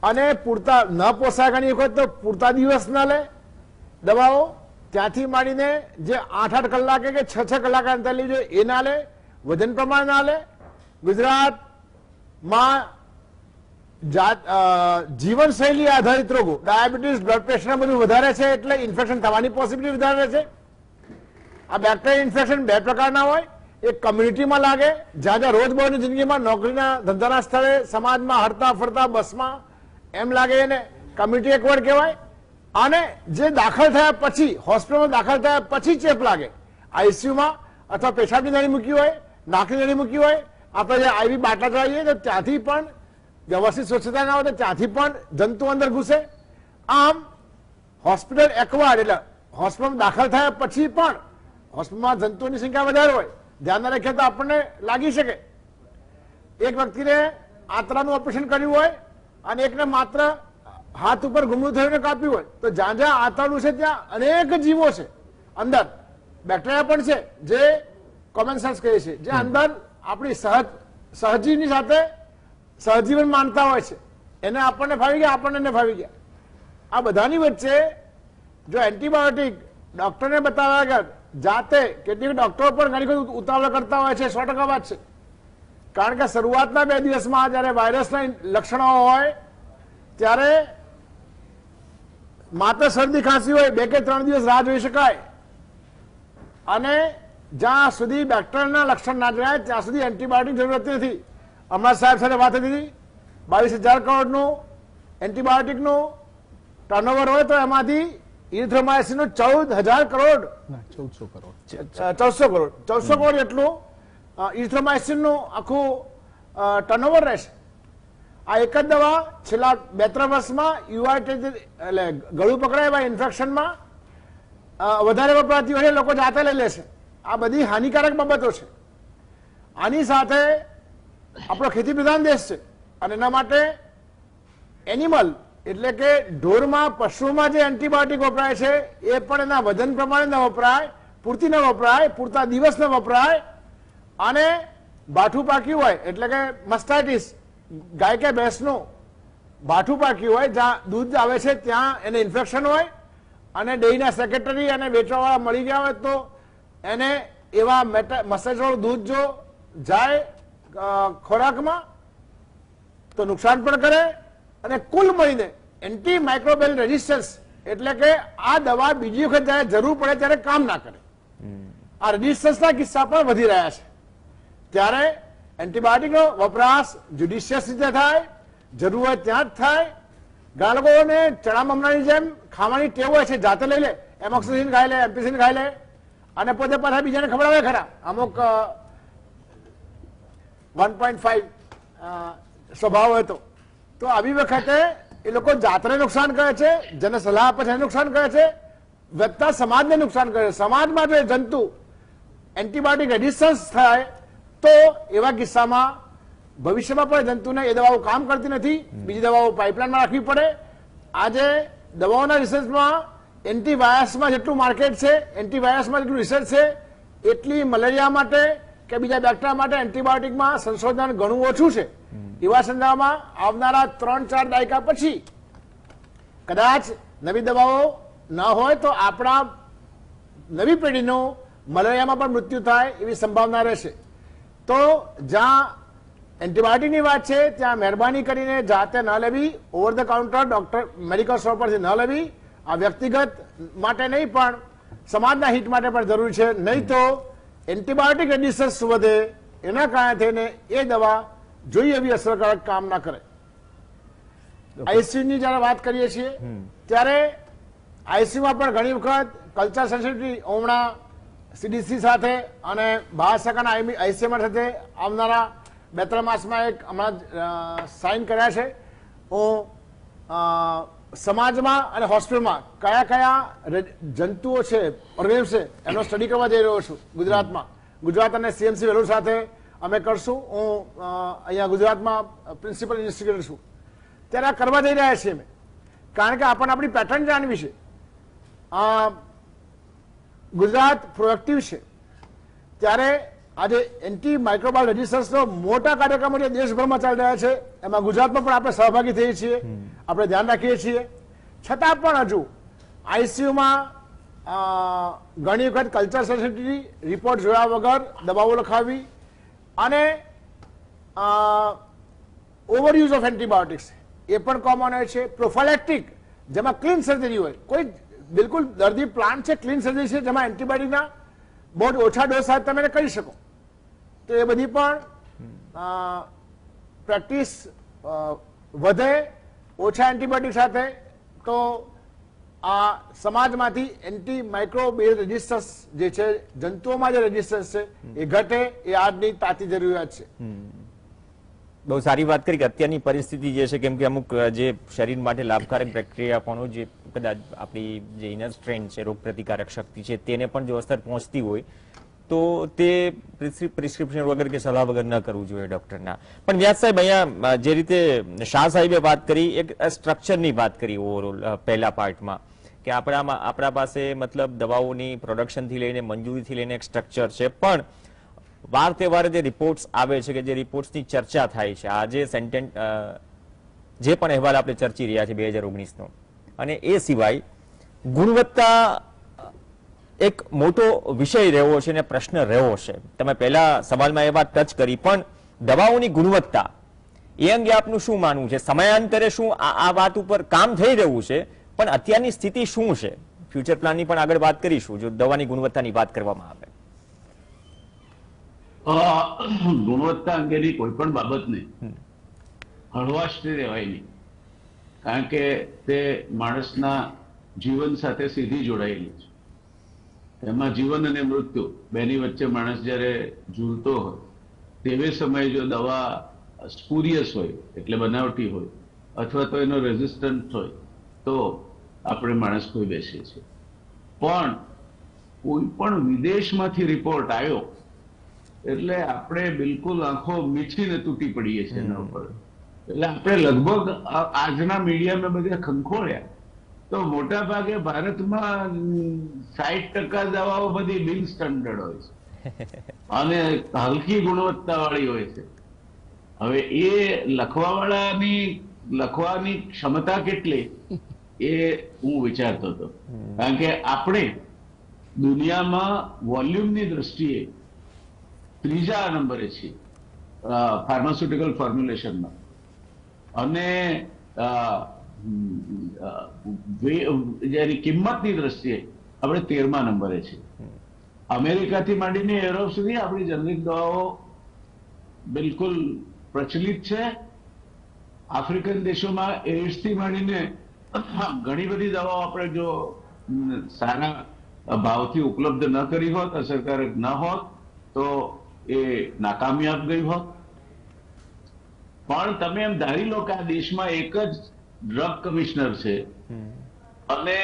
અને પૂરતા ન પોસાય ઘણી વખત તો પૂરતા દિવસ ના લે દવાઓ, ત્યાંથી માંડીને જે 8-8 કલાકે કે 6-6 કલાકે અંતર લેવું જોઈએ એ ના લે, વજન પ્રમાણે ના લે. ગુજરાતમાં જીવનશૈલી આધારિત રોગો, ડાયાબિટીસ, બ્લડ પ્રેશર બધું વધારે છે એટલે ઇન્ફેક્શન થવાની પોસિબિલિટી વધારે છે. આ બેક્ટેરિયલ ઇન્ફેક્શન 2 પ્રકારના હોય, એક કમ્યુનિટીમાં લાગે, જ્યાં જ્યાં રોજબરોજની જિંદગીમાં, નોકરીના ધંધાના સ્થળે, સમાજમાં હરતા ફરતા બસમાં એમ લાગે એને કમ્યુનિટી એક્વાયર્ડ કહેવાય. અને જે દાખલ થયા પછી, હોસ્પિટલમાં દાખલ થયા પછી ચેપ લાગે, આઈસીયુમાં અથવા પેશાબની નળી મૂકી હોય, નાકની નળી મૂકી હોય, આપણે જે આઈવી બાટલા ચડાવીએ તો ત્યાંથી પણ વ્યવસ્થિત સ્વચ્છતા ના હોય તો ત્યાંથી પણ જંતુ અંદર ઘૂસે. આમ હોસ્પિટલ એક્વાયર્ડ એટલે હોસ્પિટલમાં દાખલ થયા પછી પણ હોસ્પિટલમાં જંતુઓની સંખ્યા વધારે હોય, ધ્યાન ના રાખીએ તો આપણને લાગી શકે. એક વ્યક્તિને આંતરાનું ઓપરેશન કર્યું હોય અને એકને માત્ર હાથ ઉપર ગુમડું થઈને કાપ્યું હોય, તો જ્યાં જ્યાં આંતરડું છે ત્યાં અનેક જીવો છે, અંદર બેક્ટેરિયા પણ છે જે કોમન સેન્સ કહે છે, જે અંદર આપણી સહજીવની સાથે સહજીવન માનતા હોય છે. એને આપણને ફાવી ગયા, આપણને એને ફાવી ગયા. આ બધાની વચ્ચે જો એન્ટીબાયોટિક ડોક્ટરને બતાવ્યા વગર જાતે, કેટલીક ડોક્ટરો પણ ઘણી વખત ઉતાવળ કરતા હોય છે, 100% વાત છે. કારણ કે શરૂઆતના 2 દિવસમાં જયારે વાયરસના લક્ષણો હોય ત્યારે માત્ર શરદી ખાંસી હોય, 2 કે 3 દિવસ રાહ જોઈ શકાય. અને જ્યાં સુધી બેક્ટેરિયાના લક્ષણ ના જાય ત્યાં સુધી એન્ટીબાયોટિક જરૂરત નથી. હમણાં સાહેબ સાથે વાત હતી, 22,000 કરોડનું એન્ટીબાયોટિકનું ટર્નઓવર હોય તો એમાંથી ઇરિથ્રોમાઇસિનનું 14,000 કરોડ, 1400 કરોડ એટલું ઇરિથ્રોમાઇસિનનું આખું ટર્નઓવર રહેશે. આ એક જ દવા છેલ્લા 2-3 વર્ષમાં યુઆરટી એટલે ગળું પકડાય એવા ઇન્ફેક્શનમાં વધારે વપરાતી હોય, લોકો જાતે લઈ લેશે. આ બધી હાનિકારક બાબતો છે. આની સાથે આપણો ખેતી પ્રધાન દેશ છે અને એના માટે એનિમલ એટલે કે ઢોરમાં, પશુમાં જે એન્ટીબાયોટિક વપરાય છે એ પણ એના વજન પ્રમાણે ન વપરાય, પૂરતી ન વપરાય, પૂરતા દિવસ ન વપરાય. અને બાઠું પાક્યું હોય એટલે કે મસ્ટાઇટિસ, ગાય કે ભેંસનું બાઠું પાક્યું હોય, જ્યાં દૂધ આવે છે ત્યાં એને ઇન્ફેક્શન હોય અને ડેરીના સેક્રેટરી અને વેચવાવાળા મળી ગયા હોય તો એને એવા મસ્ટાઇટિસવાળું દૂધ જો જાય ખોરાકમાં તો નુકસાન પણ કરે. અને કુલ મળીને એન્ટી માઇક્રોબિયલ રેઝિસ્ટન્સ એટલે કે આ દવા બીજી વખત જયારે જરૂર પડે ત્યારે કામ ના કરે. આ રેઝિસ્ટન્સના કિસ્સા પણ વધી રહ્યા છે. ત્યારે એન્ટીબાયોટિકનો વપરાશ જ્યુડિશિયસ રીતે થાય, જરૂર હોય ત્યાં જ થાય. ઘણા લોકોને ચણા મમરાની જેમ ખાવાની ટેવ હોય છે, જાતે લઈ લે, એમોક્સિસિલિન ખાઈ લે, એમ્પિસિલિન ખાઈ લે અને પોતે પાછા બીજાને ખવડાવે ખરા. અમુક 1.5 સ્વભાવ હોય તો આવી વખતે એ લોકો જાતને નુકસાન કરે છે, જેને સલાહ આપે છે એને નુકસાન કરે છે, વધતા સમાજને નુકસાન કરે છે. સમાજમાં જો જંતુ એન્ટીબાયોટિક રેઝિસ્ટન્સ થાય તો એવા કિસ્સામાં ભવિષ્યમાં પણ જંતુને એ દવાઓ કામ કરતી નથી, બીજી દવાઓ પાઇપલાઇનમાં રાખવી પડે. આજે દવાઓના રિસર્ચમાં એન્ટીવાયરસમાં જેટલું માર્કેટ છે, એન્ટીવાયરસમાં જેટલું રિસર્ચ છે, એટલી મલેરિયા માટે કે બીજા બેક્ટેરિયા માટે એન્ટીબાયોટિકમાં સંશોધન ઘણું ઓછું છે. એવા સંદર્ભમાં આવનારા 3-4 દાયકા પછી કદાચ નવી દવાઓ ન હોય તો આપણા નવી પેઢીનું મલેરિયામાં પણ મૃત્યુ થાય એવી સંભાવના રહેશે. તો જ્યાં એન્ટીબાયોટિકની વાત છે ત્યાં મહેરબાની કરીને જાતે ન લેવી, over the counter doctor medical store પરથી ન લેવી. આ વ્યક્તિગત માટે નહીં પણ સમાજના હિત માટે પણ જરૂરી છે. નહીં તો એન્ટીબાયોટિક રેઝિસ્ટન્સ વધે, એના કારણે થઈને એ દવા જોઈએ એવી અસરકારક કામ ના કરે. આઈસીયુની જયારે વાત કરીએ છીએ ત્યારે આઈસીયુમાં પણ ઘણી વખત કલ્ચર સેન્સિટિવિટી હમણાં સીડીસી સાથે અને ભારત સરકારના આઈસીએમઆર સાથે આવનારા 2-3 માસમાં એક હમણાં સાઇન કર્યા છે. હું સમાજમાં અને હોસ્પિટલમાં કયા કયા જંતુઓ છે, ઓર્ગેનિઝમ છે એનો સ્ટડી કરવા જઈ રહ્યો છું ગુજરાતમાં. ગુજરાત અને સીએમસી વેલુર સાથે અમે કરશું. હું અહીંયા ગુજરાતમાં પ્રિન્સિપલ ઇન્વેસ્ટિગેટર છું. ત્યારે આ કરવા જઈ રહ્યા છીએ અમે, કારણ કે આપણને આપણી પેટર્ન જાણવી છે. ગુજરાત પ્રોએક્ટિવ છે ત્યારે આજે એન્ટી માઇક્રોબાયલ રેઝિસ્ટન્સનો મોટા કાર્યક્રમો જે દેશભરમાં ચાલી રહ્યા છે એમાં ગુજરાતમાં પણ આપણે સહભાગી થઈએ છીએ, આપણે ધ્યાન રાખીએ છીએ. છતાં પણ હજુ આઈસીયુમાં ઘણી વખત કલ્ચર સેન્સિટિવિટી રિપોર્ટ જોયા વગર દવાઓ લખાવી અને ઓવરયુઝ ઓફ એન્ટીબાયોટિક્સ એ પણ કોમન હોય છે. પ્રોફાઇલેક્ટિક જેમાં ક્લીન સર્જરી હોય, કોઈ બિલકુલ દર્દી પ્લાન્ટ છે, ક્લીન સર્જરી છે જેમાં એન્ટીબાયોટિકના બહુ ઓછા ડોઝ સાથે તમે કરી શકો, તો એ બધી પણ પ્રેક્ટિસ વધે ઓછા એન્ટીબાયોટિક સાથે તો આ સમાજમાંથી એન્ટી માઇક્રોબિયલ રેઝિસ્ટન્સ જે છે, જંતુઓમાં જે રેઝિસ્ટન્સ છે એ ઘટે, એ આજની તાતી જરૂરિયાત છે. બહુ સારી વાત કરી કે અત્યારની પરિસ્થિતિ જે છે, કેમ કે અમુક જે શરીર માટે લાભકારક બેક્ટેરિયા પણ જે કદાચ આપણી જે ઇનર સ્ટ્રેન્થ છે, રોગ પ્રતિકારક શક્તિ છે, તેને પણ જો અસર પહોંચતી હોય તો તે પ્રિસ્ક્રિપ્શન વગર કે સલાહ વગર ન કરવું જોઈએ ડોક્ટરના. પણ વ્યાસ સાહેબ, અહીંયા જે રીતે શાહ સાહેબે વાત કરી, એક સ્ટ્રક્ચરની વાત કરી ઓવરઓલ પહેલા પાર્ટમાં, કે આપણા પાસે મતલબ દવાઓની પ્રોડક્શનથી લઈને મંજૂરીથી લઈને એક સ્ટ્રક્ચર છે, પણ વાર તહેવારે જે રિપોર્ટ્સ આવે છે, કે જે રિપોર્ટ્સની ચર્ચા થાય છે, આજે જે પણ અહેવાલ આપણે ચર્ચી રહ્યા છે 2019નો, અને એ સિવાય ગુણવત્તા એક મોટો વિષય રહ્યો છે અને પ્રશ્ન રહ્યો છે. તમે પહેલા સવાલમાં એ વાત ટચ કરી, પણ દવાઓની ગુણવત્તા એ અંગે આપનું શું માનવું છે? સમયાંતરે શું આ વાત ઉપર કામ થઈ રહ્યું છે, પણ અત્યારની સ્થિતિ શું છે? ફ્યુચર પ્લાનની પણ આગળ વાત કરીશું જો દવાની ગુણવત્તાની વાત કરવામાં આવે. ગુણવત્તા અંગેની કોઈ પણ બાબતને હળવાશથી રહેવાય નહીં, કારણ કે તે માણસના જીવન સાથે સીધી જોડાયેલી છે. એમાં જીવન અને મૃત્યુ બેની વચ્ચે માણસ જ્યારે ઝૂલતો હોય તેવે સમયે જો દવા સ્પુરિયસ હોય એટલે બનાવટી હોય અથવા તો એનો રેઝિસ્ટન્ટ હોય તો આપણે માણસ ખોઈ બેસીએ છીએ. પણ કોઈ પણ વિદેશમાંથી રિપોર્ટ આવ્યો એટલે આપણે બિલકુલ આંખો મીચીને તૂટી પડીએ છીએ એના ઉપર. એટલે આપણે લગભગ આજના મીડિયામાં બધા ખંખોળ્યા તો મોટા ભાગે ભારતમાં 60% દવાઓ બધી બિન સ્ટાન્ડર્ડ હોય છે અને હલકી ગુણવત્તા વાળી હોય છે. હવે એ લખવાની ક્ષમતા કેટલી એ હું વિચારતો હતો, કારણ કે આપણે દુનિયામાં વોલ્યુમની દ્રષ્ટિએ 3જા નંબરે છીએ ફાર્માસ્યુટિકલ ફોર્મ્યુલેશનમાં, અને જેની કિંમતની દ્રષ્ટિએ આપણે 13મા નંબરે છીએ. અમેરિકાથી માંડીને યુરોપ સુધી આપણી જનરિક દવાઓ બિલકુલ પ્રચલિત છે. આફ્રિકન દેશોમાં એઇડ્સથી માંડીને ઘણી બધી દવાઓ આપણે જો સારા ભાવથી ઉપલબ્ધ ન કરી હોત, અસરકારક ન હોત તો એ નાકામયાબ ગઈ હોત. પણ તમે એમ ધારી લો કે આ દેશમાં એક જ ડ્રગ કમિશનર છે અને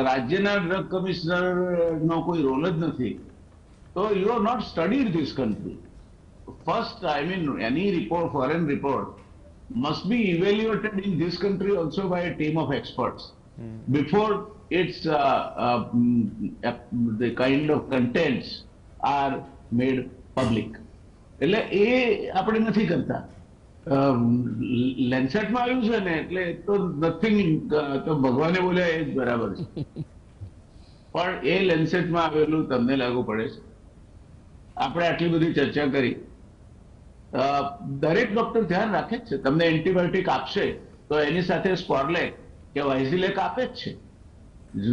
રાજ્યના ડ્રગ કમિશનરનો કોઈ રોલ જ નથી, તો you are not studied this country. First, I mean any report, foreign report must be evaluated in this country also by a team of experts before its the kind of contents are made public. એટલે એ આપણે નથી કરતા. લેન્સેટમાં આવ્યું છે ને એટલે તો nothing, તો ભગવાને બોલ્યા એ જ બરાબર છે, પણ એ લેન્સેટમાં આવેલું તમને લાગુ પડે છે. આપણે આટલી બધી ચર્ચા કરી, દરેક ડોક્ટર ધ્યાન રાખે જ છે. તમને એન્ટીબાયોટિક આપશે તો એની સાથે સ્પોરલેક કે વાઇઝિલેક આપે જ છે.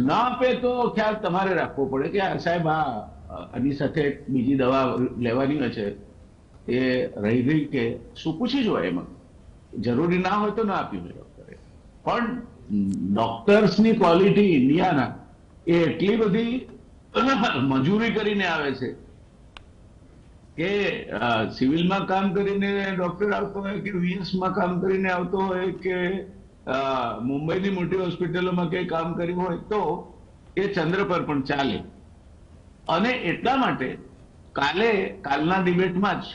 ના આપે તો ખ્યાલ તમારે રાખવો પડે કે સાહેબ આની સાથે બીજી દવા લેવાની હોય છે, એ રહી ગઈ કે શું પૂછી જોવાય. એમાં જરૂરી ના હોય તો ના આપી હોય ડોક્ટરે. પણ ડોક્ટર્સની ક્વોલિટી ઇન્ડિયાના એ એટલી બધી મજૂરી કરીને આવે છે કે સિવિલમાં કામ કરીને ડોક્ટર આવતો હોય કે વીએસમાં કામ કરીને આવતો હોય કે મુંબઈની મોટી હોસ્પિટલોમાં કંઈ કામ કર્યું હોય તો એ ચંદ્ર પર પણ ચાલે. અને એટલા માટે કાલના ડિબેટમાં જ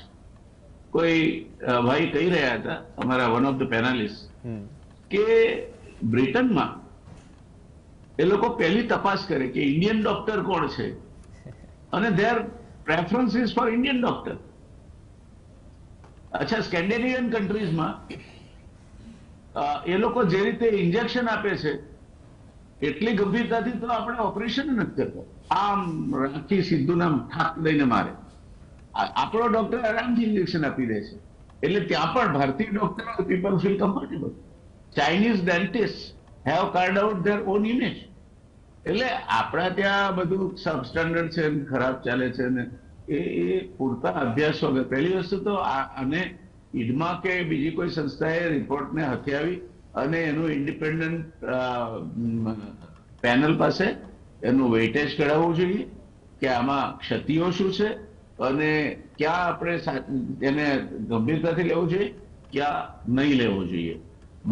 કોઈ ભાઈ કહી રહ્યા હતા, અમારા વન ઓફ ધ પેનલિસ્ટ, કે બ્રિટનમાં એ લોકો પહેલી તપાસ કરે કે ઇન્ડિયન ડોક્ટર કોણ છે અને their preference is for Indian doctor. અચ્છા, સ્કેન્ડિનેવિયન કન્ટ્રીઝમાં એ લોકો જે રીતે ઇન્જેક્શન આપે છે એટલી ગંભીરતાથી તો આપણે ઓપરેશન નથી કરતા. આમ રાખી સીધું નામ થાક દઈને મારે. આપણો ડોક્ટર આરામથી ઇન્જેક્શન આપી દે છે. એટલે ત્યાં પણ ભારતીય doctor people feel comfortable. Chinese dentist have card out there on image. એટલે આપણા ત્યાં બધું સબસ્ટાન્ડર્ડ છે, ખરાબ ચાલે છે ને એ પૂરતા અભ્યાસ વગર. પહેલી વસ્તુ તો આને ઈડમાં કે બીજી કોઈ સંસ્થાએ રિપોર્ટને હથિયાવી અને એનું ઇન્ડિપેન્ડન્ટ પેનલ પાસે એનું વેઇટેજ કરાવવું જોઈએ કે આમાં ક્ષતિઓ શું છે અને ક્યાં આપણે એને ગંભીરતાથી લેવું જોઈએ, ક્યાં નહીં લેવું જોઈએ.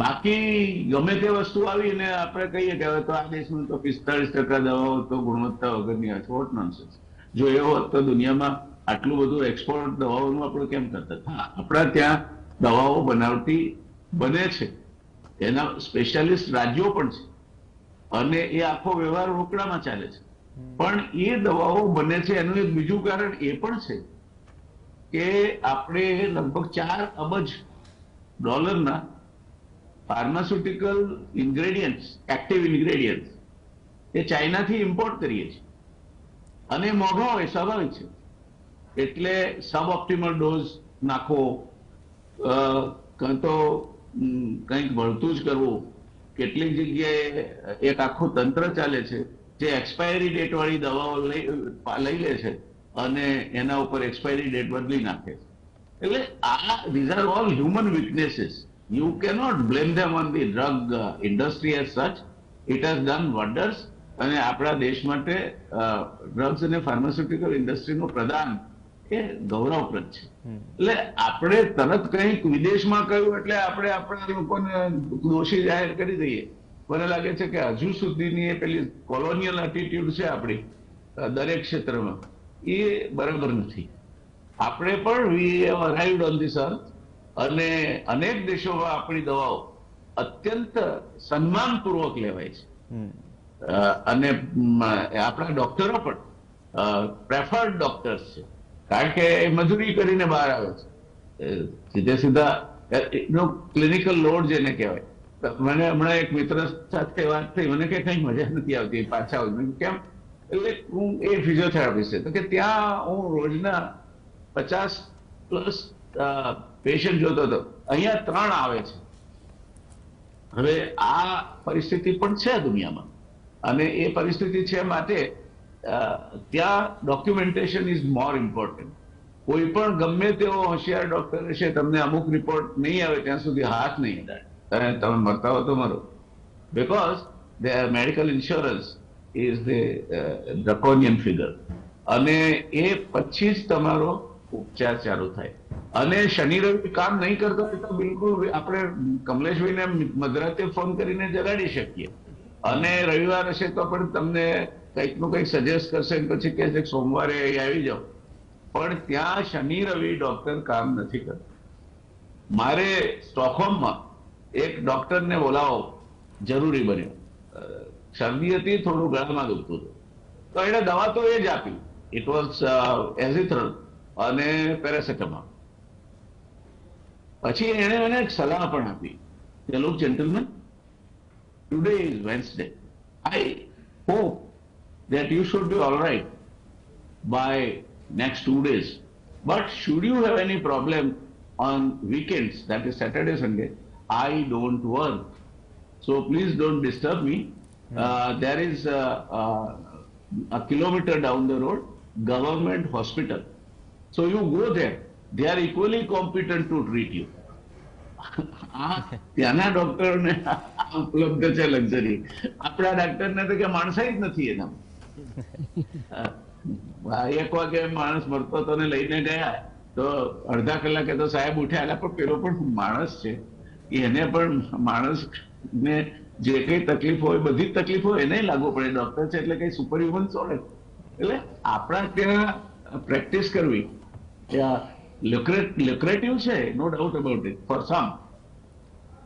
બાકી ગમે તે વસ્તુ આવીને આપણે કહીએ કે હવે તો આ દેશમાં તો 45% દવાઓ તો ગુણવત્તા વગરની હોય. What nonsense. જો એવો હોત તો દુનિયામાં આટલું બધું એક્સપોર્ટ દવાઓનું આપણે કેમ કરતા? હા, આપણા ત્યાં દવાઓ બનાવટી બને છે, એના સ્પેશિયાલિસ્ટ રાજ્યો પણ છે અને એ આખો વ્યવહાર રોકડામાં ચાલે છે. પણ એ દવાઓ બને છે એનું એક બીજું કારણ એ પણ છે કે આપણે લગભગ $4 અબજ ફાર્માસ્યુટિકલ ઇન્ગ્રેડિયન્ટ્સ, એક્ટિવ ઇન્ગ્રેડિયન્ટ્સ એ ચાઇનાથી ઇમ્પોર્ટ કરીએ છીએ અને મોંઘા હોય, સ્વાભાવિક છે. એટલે સબ ઓપ્ટિમલ ડોઝ નાખો, કાં તો કંઈક વળતું જ કરવું. કેટલીક જગ્યાએ એક આખું તંત્ર ચાલે છે જે એક્સપાયરી ડેટ વાળી દવાઓ લઈ લે છે અને એના ઉપર એક્સપાયરી ડેટ બદલી નાખે છે. એટલે these are all human weaknesses. You cannot blame them on the drug industry as such. It has done wonders. અને આપણા દેશ માટે ડ્રગ્સ અને ફાર્માસ્યુટિકલ ઇન્ડસ્ટ્રીનું પ્રદાન એ ગૌરવપ્રદ છે. એટલે આપણે તરત કંઈક વિદેશમાં કહ્યું એટલે આપણે આપણા લોકોને દોષી જાહેર કરી દઈએ. મને લાગે છે કે હજુ સુધીની એ પેલી કોલોનિયલ એટીટ્યુડ છે આપણી દરેક ક્ષેત્રમાં, એ બરાબર નથી. આપણે પણ we have arrived on this earth અને અનેક દેશોમાં આપણી દવાઓ અત્યંત સન્માનપૂર્વક લેવાય છે. અને આપણા ડોક્ટરો પણ પ્રેફર્ડ ડોક્ટર્સ છે, કારણ કે એ મજૂરી કરીને બહાર આવે છે. સીધા એનો ક્લિનિકલ લોડ જેને કહેવાય. મને હમણાં એક મિત્ર સાથે વાત થઈ, મને કે કઈ મજા નથી આવતી પાછા આવું. કેમ? એટલે હું એ ફિઝિયોથેરાપિસ્ટ છે, તો કે ત્યાં હું રોજના 50+ પેશન્ટ જોતો હતો, અહીંયા 3 આવે છે. હવે આ પરિસ્થિતિ પણ છે દુનિયામાં અને એ પરિસ્થિતિ છે માટે ત્યાં ડોક્યુમેન્ટેશન ઇઝ મોર ઇમ્પોર્ટન્ટ. કોઈ પણ ગમે તેવો હોશિયાર ડોક્ટર હશે, તમને અમુક રિપોર્ટ નહીં આવે ત્યાં સુધી હાથ નહીં અડાડે. તમે મરતા હો તો મરો. Because the medical insurance is the draconian figure અને એ પછી જ તમારો ઉપચાર ચાલુ થાય. અને શનિ રવિ કામ નહીં કરતો હોય તો બિલકુલ આપણે કમલેશભાઈને મધરાતે ફોન કરીને જગાડી શકીએ અને રવિવાર હશે તો પણ તમને કંઈક નું કંઈક સજેસ્ટ કરશે, પછી કહે છે સોમવારે આવી જાઓ. પણ ત્યાં શનિ રવિ ડોક્ટર કામ નથી કરતા. મારે સ્ટોકહોમમાં એક ડોક્ટરને બોલાવો જરૂરી બન્યો. શરદી હતી, થોડું ગળામાં દુખતું હતું, તો એને દવા તો એ જ આપી. ઇટ વોઝ એઝિથ્રોલ અને પેરાસેટામોલ. પછી એને મને એક સલાહ પણ આપી કે look gentlemen, today is Wednesday. I hope that you should be all right by next 2 days. But should you have any problem on weekends, that is Saturday, Sunday, I don't work. So please don't disturb me. There is a kilometer down the road, government hospital. So you go there. They are equally competent to treat you. ત્યાંના ડોક્ટરોને ઉપલબ્ધ છે luxury. આપણા ડોક્ટરને તો કે માણસાઈ જ નથી એના. 1 વાગે માણસ મરતો હતો ને લઈને ગયા તો અડધા કલાકે તો સાહેબ ઉઠ્યા, પણ પેલો પણ માણસ છે, એને પણ માણસ ને જે કઈ તકલીફ હોય બધી જ તકલીફ હોય એને લાગુ પડે. ડોક્ટર છે એટલે કઈ સુપર હ્યુમન છોડે. એટલે આપણા ત્યાં પ્રેક્ટિસ કરવી લ્યુક્રેટિવ છે, no doubt about it for some,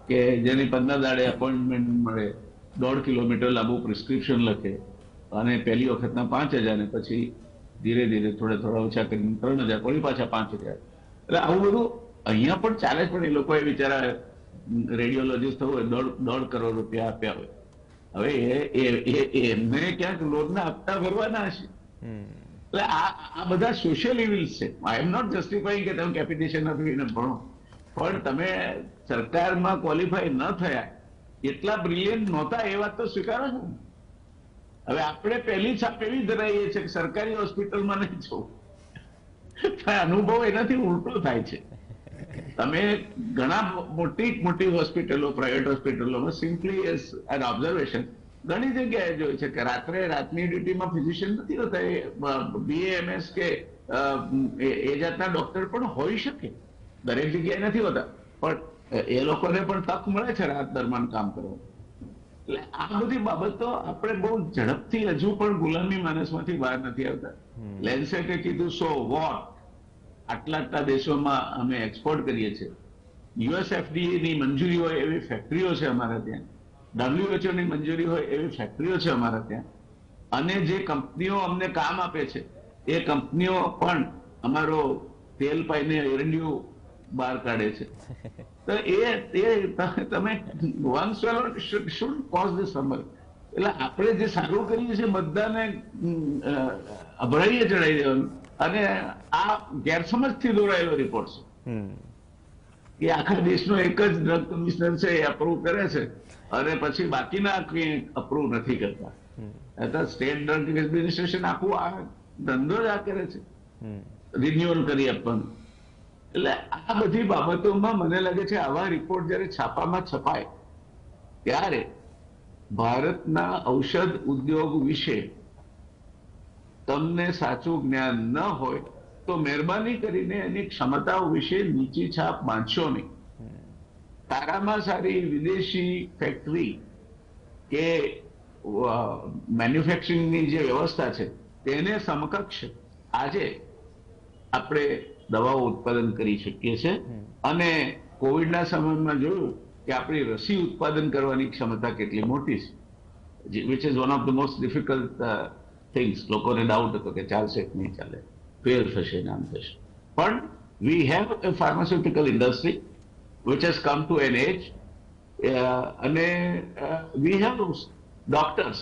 કે જેની 15 દાડે અપોઇન્ટમેન્ટ મળે, 1.5 કિલોમીટર લાંબુ પ્રિસ્ક્રિપ્શન લખે અને પહેલી વખતના 5,000 ને પછી ધીરે ધીરે થોડા ઓછા કરીને 3,000, પછી પાછા 5,000. એટલે આવું બધું અહીંયા પણ ચાલે જ. પણ એ લોકોએ બિચારા રેડિયોલોજીસ્ટ હોય 1.5 કરોડ રૂપિયા આપ્યા હોય હવે એમને ક્યાંક લોનના હપ્તા ભરવાના હશે. એટલે આ બધા સોશિયલ ઇવિલ્સ છે. આઈ એમ નોટ જસ્ટિફાઈંગ કે તમે કેપિટેશન આપીને ભણો, પણ તમે સરકારમાં ક્વોલિફાય ન થયા, એટલા બ્રિલિયન્ટ નહોતા એ વાત તો સ્વીકારો છો. હવે આપણે પહેલી છાપ એવી ધરાઈએ છીએ કે સરકારી હોસ્પિટલમાં નહીં જવું. અનુભવ એનાથી ઉલટો થાય છે. તમે ઘણા મોટી હોસ્પિટલો, પ્રાઇવેટ હોસ્પિટલોમાં સિમ્પલી એઝ એન ઓબ્ઝર્વેશન ઘણી જગ્યાએ જોયું છે કે રાતની ડ્યુટીમાં ફિઝિશિયન નથી હોતા, BAMS કે એ જાતના ડોક્ટર પણ હોઈ શકે. દરેક જગ્યાએ નથી હોતા, પણ એ લોકોને પણ તક મળે છે રાત દરમિયાન કામ કરવાનું. એટલે આ બધી બાબતો આપણે બહુ ઝડપથી હજુ પણ ગુલામી માનસમાંથી બહાર નથી આવતા. લેન્સેટે કીધું સો વોટ, આટલા દેશોમાં અમે એક્સપોર્ટ કરીએ છીએ. USFDA ની મંજૂરી હોય એવી ફેક્ટરીઓ છે અમારા ત્યાં, WHO ની મંજૂરી હોય એવી ફેક્ટરીઓ છે અમારા ત્યાં, અને જે કંપનીઓ અમને કામ આપે છે એ કંપનીઓ પણ અમારો તેલ પાઈને એરંડિયું બહાર કાઢે છે. તો તમે once should cause the summer. એટલે આપણે જે સારું કરીએ છીએ બધાને અભરાઈએ ચડાવી દેવાનું. અને આ ગેરસમજથી દોરાયેલો રિપોર્ટ છે કે આખા દેશનો એક જ ડ્રગ કમિશનર છે એ અપ્રૂવ કરે છે અને પછી બાકીના કંઈ અપ્રૂવ નથી કરતા. સ્ટેટ ડ્રગ એડમિનિસ્ટ્રેશન આખું આ ધંધો જ આ કરે છે, રિન્યુઅલ કરી આપવાનું. એટલે આ બધી બાબતોમાં મને લાગે છે આવા રિપોર્ટ જયારે છાપામાં છપાય ત્યારે ભારતના ઔષધ ઉદ્યોગ વિશે તમને સાચું જ્ઞાન ન હોય તો મહેરબાની કરીને એની ક્ષમતાઓ વિશે નીચી છાપ બાંધશો નહીં. સારામાં સારી વિદેશી ફેક્ટરી કે મેન્યુફેક્ચરિંગની જે વ્યવસ્થા છે તેને સમકક્ષ આજે આપણે દવાઓ ઉત્પાદન કરી શકીએ છીએ. અને કોવિડના સમયમાં જોયું કે આપણી રસી ઉત્પાદન કરવાની ક્ષમતા કેટલી મોટી છે, which is one of the most difficult things. લોકોને ડાઉટ હતો કે ચાલશે કે નહીં ચાલે, ફેલ થશે, નામ થશે. પણ we have a pharmaceutical industry which has come to an age, and we have those doctors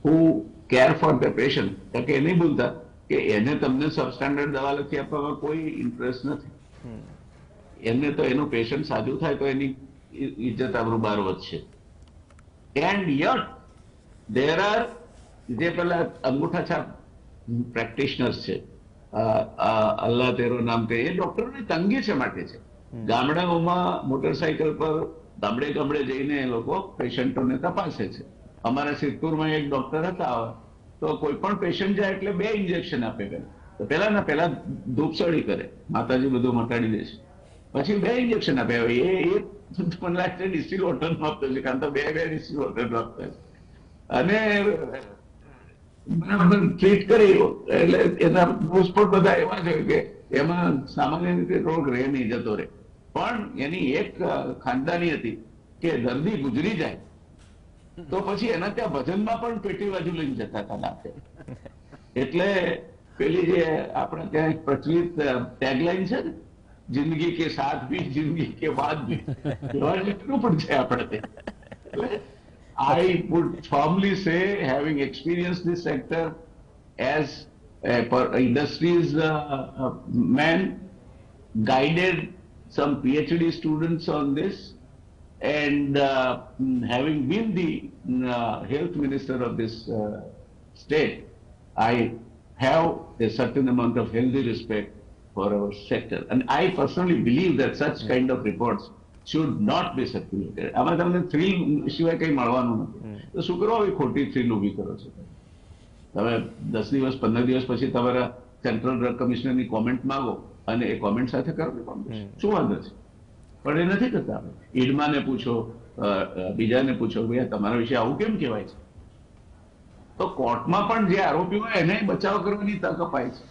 who care for the patient. કે એ નહીં બોલતા કે એને તમને સબસ્ટાન્ડર્ડ દવા લખી આપવામાં કોઈ ઇન્ટરેસ્ટ નથી. એમને તો એનું પેશન્ટ સાજું થાય તો એની ઇજ્જત આબરૂ બહાર વધશે. એન્ડ યટ દેર આર જે પેલા અંગૂઠા છાપ પ્રેક્ટિશનર્સ છે, અલ્લાહ તેરો નામ કે એ ડોક્ટરોની તંગી છે માટે છે. ગામડાઓમાં મોટરસાયકલ પર ગામડે જઈને એ લોકો પેશન્ટોને તપાસે છે. અમારા સિદ્ધપુરમાં એક ડોક્ટર હતા, તો કોઈ પણ પેશન્ટ જાય એટલે 2 ઇન્જેક્શન આપે. તો પેલા ધૂપસળી કરે, માતાજી બધું મટાડી દેશે, પછી 2 ઇન્જેક્શન આપે. એ મને લાગે ડિસ્ટિલ વોટરનું આપતો છે, કારણ તો 2 ડિસ્ટિલ વોટરનું આપતા છે. અને બરાબર ટ્રીટ કરી એટલે એના ડોઝ પણ બધા એવા છે કે એમાં સામાન્ય રીતે રોગ રહે નહીં, જતો રહે. પણ એની એક ખાનદાની હતી કે દર્દી ગુજરી જાય તો પછી એના ત્યાં ભજનમાં પણ પેટી બાજુ લઈને જતા હતા નાતે. એટલે પેલી જે આપણે ત્યાં એક પ્રચલિત ટેગલાઈન છે ને, જિંદગી કે સાથ ભી જિંદગી કે બાદ ભી, એવા એટલું પણ છે આપણે તે. I would firmly say, having experienced this sector as industry's man, guided some PhD students on this, and having been the health minister of this state, I have a certain amount of healthy respect for our sector. And I personally believe that such kind of reports should not be circulated. આમાં તમને thrill સિવાય કંઈ મળવાનું નથી. તો શું કરો, હવે ખોટી થ્રીલ ઊભી કરો છો. તમે 10 દિવસ 15 દિવસ પછી તમારા સેન્ટ્રલ ડ્રગ કમિશનરની કોમેન્ટ માંગો અને એ કોમેન્ટ સાથે કરો, શું વાંધો છે? પણ એ નથી કરતા. ઈડમાને પૂછો, બીજાને પૂછો, ભાઈ તમારા વિશે આવું કેમ કહેવાય છે? તો કોર્ટમાં પણ જે આરોપી હોય એને બચાવ કરવાની તક અપાય છે.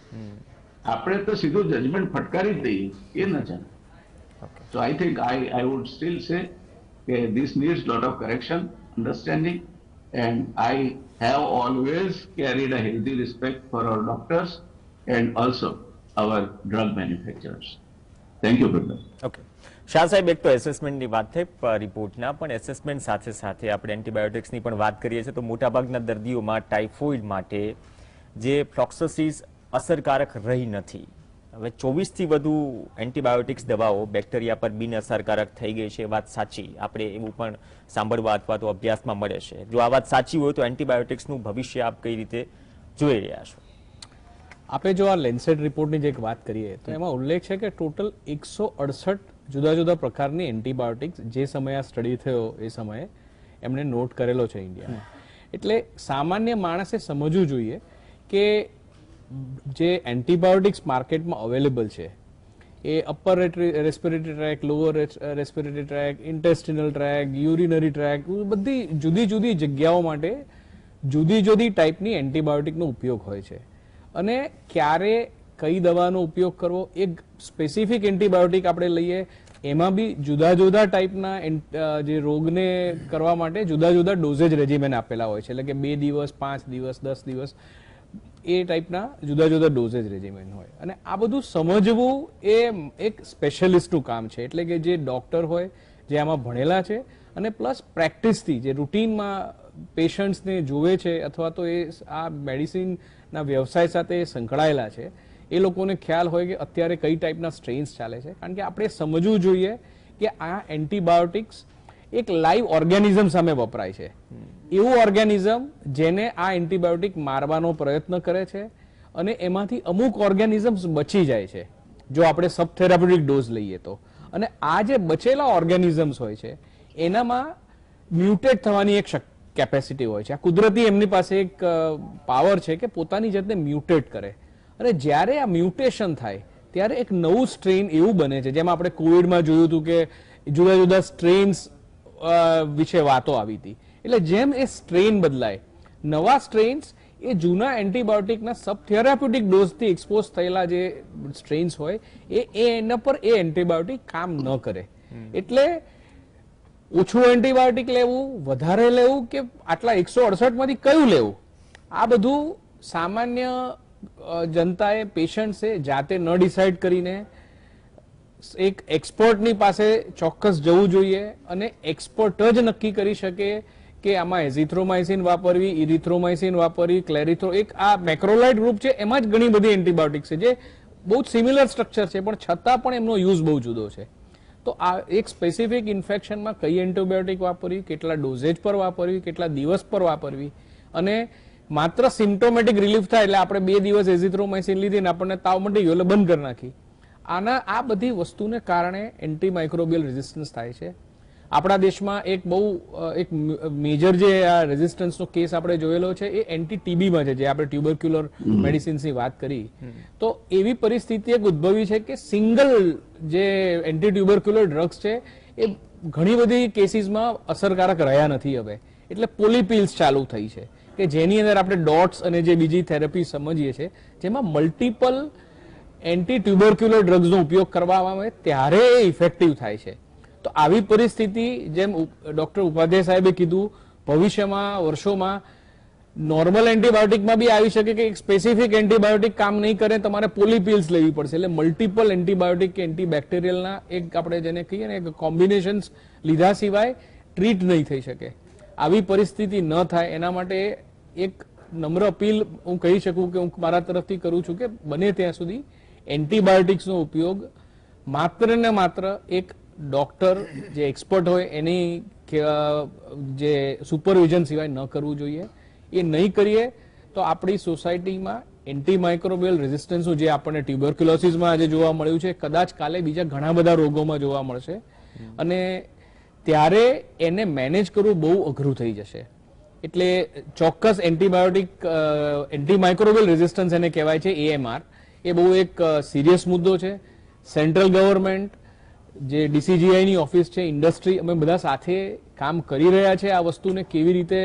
આપણે તો સીધું જજમેન્ટ ફટકારી જ દઈએ, એ ન ચાલે. So I think I would still say this needs a lot of correction, understanding, and I have always carried a healthy respect for our doctors and also our drug manufacturers. Thank you, brother. Okay. Shah સાહેબ, એક તો એસેસમેન્ટની વાત થઈ રિપોર્ટના, પણ assessment સાથે સાથે આપણે એન્ટીબાયોટિક્સની પણ વાત કરીએ છીએ તો મોટાભાગના દર્દીઓમાં ટાઇફોઇડ માટે જે ફ્લોક્સોસિસ અસરકારક રહી નથી. હવે 24 થી વધુ એન્ટીબાયોટિક્સ દવાઓ બેક્ટેરિયા પર બિન અસરકારક થઈ ગઈ છે, વાત સાચી? આપણે એવું પણ સાંભળવા અથવા તો અભ્યાસમાં મળે છે. જો આ વાત સાચી હોય તો એન્ટીબાયોટિક્સનું ભવિષ્ય આપ કઈ રીતે જોઈ રહ્યા છો? આપણે જો આ લેન્સેટ રિપોર્ટની જે એક વાત કરીએ તો એમાં ઉલ્લેખ છે કે ટોટલ 168 જુદા જુદા પ્રકારની એન્ટીબાયોટિક્સ જે સમયે આ સ્ટડી થયો એ સમયે એમણે નોટ કરેલો છે ઇન્ડિયામાં. એટલે સામાન્ય માણસે સમજવું જોઈએ કે જે એન્ટીબાયોટિક્સ માર્કેટમાં અવેલેબલ છે એ upper respiratory tract, lower respiratory tract, intestinal tract, urinary tract, બધી જુદી જુદી જગ્યાઓ માટે જુદી જુદી ટાઈપની એન્ટીબાયોટિકનો ઉપયોગ હોય છે. અને ક્યારે કઈ દવાનો ઉપયોગ કરવો, એક સ્પેસિફિક એન્ટીબાયોટિક આપણે લઈએ એમાં બી જુદા જુદા ટાઈપના જે રોગને કરવા માટે જુદા જુદા ડોઝેજ રેજીમેન આપેલા હોય છે. એટલે કે 2 દિવસ, 5 દિવસ, 10 દિવસ એ ટાઈપના જુદા જુદા ડોઝેજ રેજીમેન હોય. અને આ બધું સમજવું એ એક સ્પેશિયલિસ્ટનું કામ છે. એટલે કે જે ડોક્ટર હોય, જે આમાં ભણેલા છે અને પ્લસ પ્રેક્ટિસથી જે રૂટીનમાં પેશન્ટ્સને જોવે છે અથવા તો એ આ મેડિસિનના વ્યવસાય સાથે સંકળાયેલા છે, એ લોકોને ખ્યાલ હોય કે અત્યારે કઈ ટાઈપના સ્ટ્રેન્સ ચાલે છે. કારણ કે આપણે સમજવું જોઈએ કે આ એન્ટીબાયોટિક્સ એક લાઈવ ઓર્ગેનિઝમ સામે વપરાય છે. એવું ઓર્ગેનિઝમ જેને આ એન્ટીબાયોટિક મારવાનો પ્રયત્ન કરે છે અને એમાંથી અમુક ઓર્ગેનિઝમ્સ બચી જાય છે જો આપણે સબથેરાપ્યુટિક ડોઝ લઈએ તો. અને આ જે બચેલા ઓર્ગેનિઝમ્સ હોય છે એનામાં મ્યુટેટ થવાની એક કેપેસિટી હોય છે. આ કુદરતી એમની પાસે એક પાવર છે કે પોતાની જાતને મ્યુટેટ કરે. અને જ્યારે આ મ્યુટેશન થાય ત્યારે એક નવું સ્ટ્રેન એવું બને છે, જેમ આપણે કોવિડમાં જોયું હતું કે જુદા જુદા સ્ટ્રેન્સ વિશે વાતો આવી હતી. એટલે જેમ એ સ્ટ્રેન બદલાય, નવા સ્ટ્રેન્સ એ જૂના એન્ટીબાયોટિકના સબથેરાપ્યુટિક ડોઝથી એક્સપોઝ થયેલા જે સ્ટ્રેન્સ હોય એના પર એ એન્ટીબાયોટિક કામ ન કરે. એટલે ઓછું એન્ટીબાયોટિક લેવું, વધારે લેવું કે આટલા 168 માંથી કયું લેવું, આ બધું સામાન્ય જનતાએ, પેશન્ટ્સે જાતે ન ડિસાઇડ કરીને એક એક્સપર્ટની પાસે ચોક્કસ જવું જોઈએ. અને એક્સપર્ટ જ નક્કી કરી શકે કે આમાં એઝિથ્રોમાઇસિન વાપરવી, ઇરિથ્રોમાઇસિન વાપરવી, ક્લેરિથ્રો, એક આ મેક્રોલાઇડ ગ્રુપ છે એમાં જ ઘણી બધી એન્ટીબાયોટિક્સ છે જે બહુ સિમિલર સ્ટ્રક્ચર છે પણ છતાં પણ એમનો યુઝ બહુ જુદો છે. તો આ એક સ્પેસિફિક ઇન્ફેક્શનમાં કઈ એન્ટીબાયોટિક વાપરવી, કેટલા ડોઝેજ પર વાપરવી, કેટલા દિવસ પર વાપરવી, અને માત્ર સિમ્પ્ટોમેટિક રિલીફ થાય એટલે આપણે 2 દિવસ એઝિથ્રોમાઇસિન લીધી ને આપણને તાવ મટી ગયો એટલે બંધ કરી નાખી. આ બધી વસ્તુને કારણે એન્ટીમાઇક્રોબિયલ રેઝિસ્ટન્સ થાય છે. આપણા દેશમાં એક બહુ એક મેજર જે આ રેઝિસ્ટન્સનો કેસ આપણે જોયેલો છે એ એન્ટી ટીબીમાં છે, જે આપણે ટ્યુબરક્યુલર મેડિસિન્સની વાત કરી. તો એવી પરિસ્થિતિ એક ઉદ્ભવી છે કે સિંગલ જે એન્ટી ટ્યુબરક્યુલર ડ્રગ્સ છે એ ઘણી બધી કેસીસમાં અસરકારક રહ્યા નથી હવે. એટલે પોલીપિલ્સ ચાલુ થઈ છે કે જેની અંદર આપણે ડોટ્સ અને જે બીજી થેરપી સમજીએ છીએ જેમાં મલ્ટિપલ એન્ટી ટ્યુબરક્યુલર ડ્રગ્સનો ઉપયોગ કરવામાં આવે ત્યારે એ ઇફેક્ટિવ થાય છે. તો આવી પરિસ્થિતિ, જેમ ડોક્ટર ઉપાધ્યાય સાહેબે કીધું, ભવિષ્યમાં વર્ષોમાં નોર્મલ એન્ટીબાયોટિકમાં બી આવી શકે કે એક સ્પેસિફિક એન્ટીબાયોટિક કામ નહીં કરે, તમારે પોલીપિલ્સ લેવી પડશે. એટલે મલ્ટિપલ એન્ટીબાયોટિક કે એન્ટીબેક્ટેરિયલના એક આપણે જેને કહીએ ને કોમ્બિનેશન્સ લીધા સિવાય ટ્રીટ નહીં થઈ શકે. આવી પરિસ્થિતિ ન થાય એના માટે એક નમ્ર અપીલ હું કહી શકું કે હું મારા તરફથી કરું છું કે બને ત્યાં સુધી એન્ટીબાયોટિક્સનો ઉપયોગ માત્ર ને માત્ર એક ડોક્ટર જે એક્સપર્ટ હોય એની જે સુપરવિઝન સિવાય ન કરવું જોઈએ. એ નહીં કરીએ તો આપણી સોસાયટીમાં એન્ટીમાઇક્રોબિયલ રેઝિસ્ટન્સનું જે આપણને ટ્યુબરક્યુલોસિસમાં આજે જોવા મળ્યું છે કદાચ કાલે બીજા ઘણા બધા રોગોમાં જોવા મળશે. અને ત્યારે એને મેનેજ કરવું બહુ અઘરું થઈ જશે. એટલે ચોક્કસ એન્ટીબાયોટિક એન્ટીમાઇક્રોબિયલ રેઝિસ્ટન્સ એને કહેવાય છે, AMR, એ બહુ એક સિરિયસ મુદ્દો છે. સેન્ટ્રલ ગવર્મેન્ટ, જે DCGIની ઓફિસ છે, ઇન્ડસ્ટ્રી, અમે બધા સાથે કામ કરી રહ્યા છે આ વસ્તુને કેવી રીતે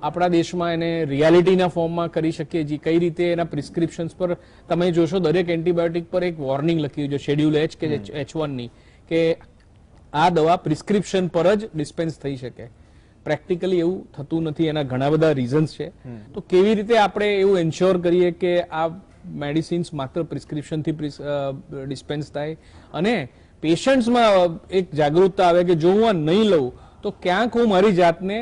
આપણા દેશમાં એને રિયાલિટીના ફોર્મમાં કરી શકીએ. કઈ રીતે એના પ્રિસ્ક્રિપ્શન્સ પર તમે જોશો દરેક એન્ટીબાયોટિક પર એક વોર્નિંગ લખ્યું છે, શેડ્યુલ H કે H1ની, કે આ દવા પ્રિસ્ક્રિપ્શન પર જ ડિસ્પેન્સ થઈ શકે. પ્રેક્ટિકલી એવું થતું નથી, એના ઘણા બધા રીઝન્સ છે. તો કેવી રીતે આપણે એવું એન્શ્યોર કરીએ કે આ મેડિસિન્સ માત્ર પ્રિસ્ક્રિપ્શનથી ડિસ્પેન્સ થાય અને પેશન્ટ્સમાં એક જાગૃતતા આવે કે જો હું આ નહીં લઉં તો ક્યાંક હું મારી જાતને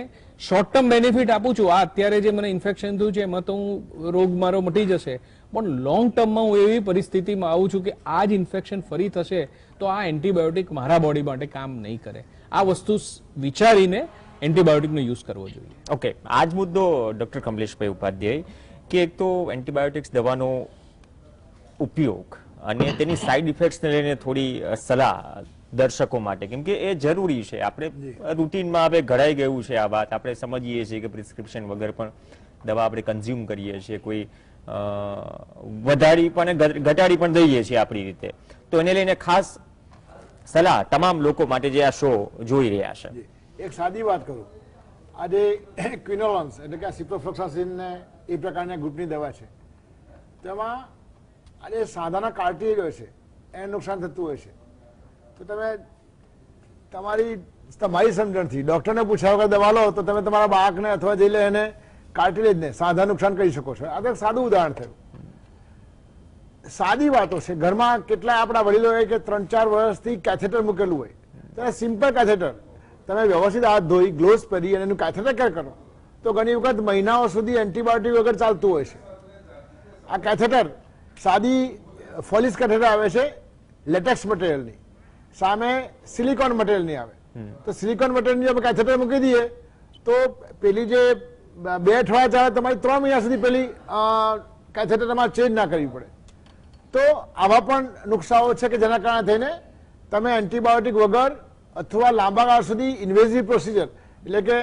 શોર્ટ ટર્મ બેનિફિટ આપું છું. આ અત્યારે જે મને ઇન્ફેક્શન થયું છે એમાં તો હું રોગ મારો મટી જશે, પણ લોંગ ટર્મમાં હું એવી પરિસ્થિતિમાં આવું છું કે આ જ ઇન્ફેક્શન ફરી થશે તો આ એન્ટીબાયોટિક મારા બોડી માટે કામ નહીં કરે. આ વસ્તુ વિચારીને એન્ટીબાયોટિકનો યુઝ કરવો જોઈએ. ઓકે, આ જ મુદ્દો ડોક્ટર કમલેશભાઈ ઉપાધ્યાય કે એક તો એન્ટીબાયોટિક્સ દવાનો ઉપયોગ અને તેની સાઇડ ઇફેક્ટ્સને લઈને થોડી સલાહ દર્શકો માટે, કેમ કે એ જરૂરી છે. આપણે રૂટીનમાં હવે ઘડાઈ ગયું છે આ વાત, આપણે સમજીએ છીએ કે પ્રિસ્ક્રિપ્શન વગર પણ દવા આપણે કન્ઝ્યુમ કરીએ છીએ, કોઈ વધારી પણ ઘટાડી પણ દઈએ છીએ આપણી રીતે. તો એને લઈને ખાસ સલાહ તમામ લોકો માટે જે આ શો જોઈ રહ્યા છે. એક સાદી વાત કરું, આજે ક્વિનોલોન્સ એટલે કે સિપ્રોફ્લોક્સાસિન ને એ પ્રકારના ગ્રુપની દવા છે, તેમાં આજે સાધારણ કાર્ટિલેજ હોય છે એને નુકસાન થતું હોય છે. તો તમે તમારી સમજણથી ડોક્ટરને પૂછ્યા વગર દવા લો તો તમે તમારા બાળકને અથવા જઈ લે એને કાર્ટિલેજને સાધા નુકસાન કરી શકો છો. આ તો એક સાદું ઉદાહરણ થયું. સાદી વાતો છે. ઘરમાં કેટલાય આપણા વડીલોએ કે 3-4 વર્ષથી કેથેટર મૂકેલું હોય, ત્યારે સિમ્પલ કેથેટર તમે વ્યવસ્થિત હાથ ધોઈ ગ્લોવ્સ પહેરી અને એનું કેથેટર કેર કરો તો ઘણી વખત મહિનાઓ સુધી એન્ટીબાયોટિક વગર ચાલતું હોય છે. આ કેથેટર સાદી ફોલિસ કેથેટર આવે છે લેટેક્સ મટીરિયલની, સામે સિલિકોન મટીરિયલની આવે. તો સિલિકોન મટીરિયલની આપણે કેથેટર મૂકી દઈએ તો પેલી જે 2 અઠવાડિયા ચાલે તમારી 3 મહિના સુધી પેલી કેથેટર તમારે ચેન્જ ના કરવી પડે. તો આવા પણ નુકસાનો છે કે જેના કારણે થઈને તમે એન્ટીબાયોટિક વગર અથવા લાંબા ગાળા સુધી ઇન્વેઝિવ પ્રોસિજર એટલે કે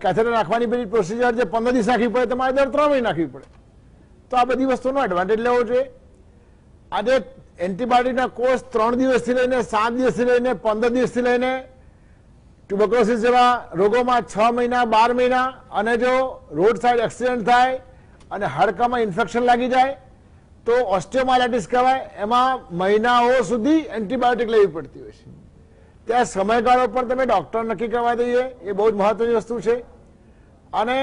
કેથેટર નાખવાની પેલી પ્રોસિજર જે 15 દિવસ નાખવી પડે તમારે દર 3 મહિને નાખવી પડે. તો આ બધી વસ્તુનો એડવાન્ટેજ લેવો જોઈએ. આજે એન્ટીબાયોટિકના કોર્સ 3 દિવસથી લઈને 7 દિવસથી લઈને 15 દિવસથી લઈને ટ્યુબરક્લોસિસ જેવા રોગોમાં 6 મહિના 12 મહિના, અને જો રોડ સાઈડ એક્સિડન્ટ થાય અને હાડકામાં ઇન્ફેક્શન લાગી જાય તો ઓસ્ટિયોમાઇલાઇટિસ કહેવાય, એમાં મહિનાઓ સુધી એન્ટીબાયોટિક લેવી પડતી હોય છે. ત્યાં સમયગાળો પણ તમે ડોક્ટર નક્કી કરવા દઈએ એ બહુ જ મહત્વની વસ્તુ છે. અને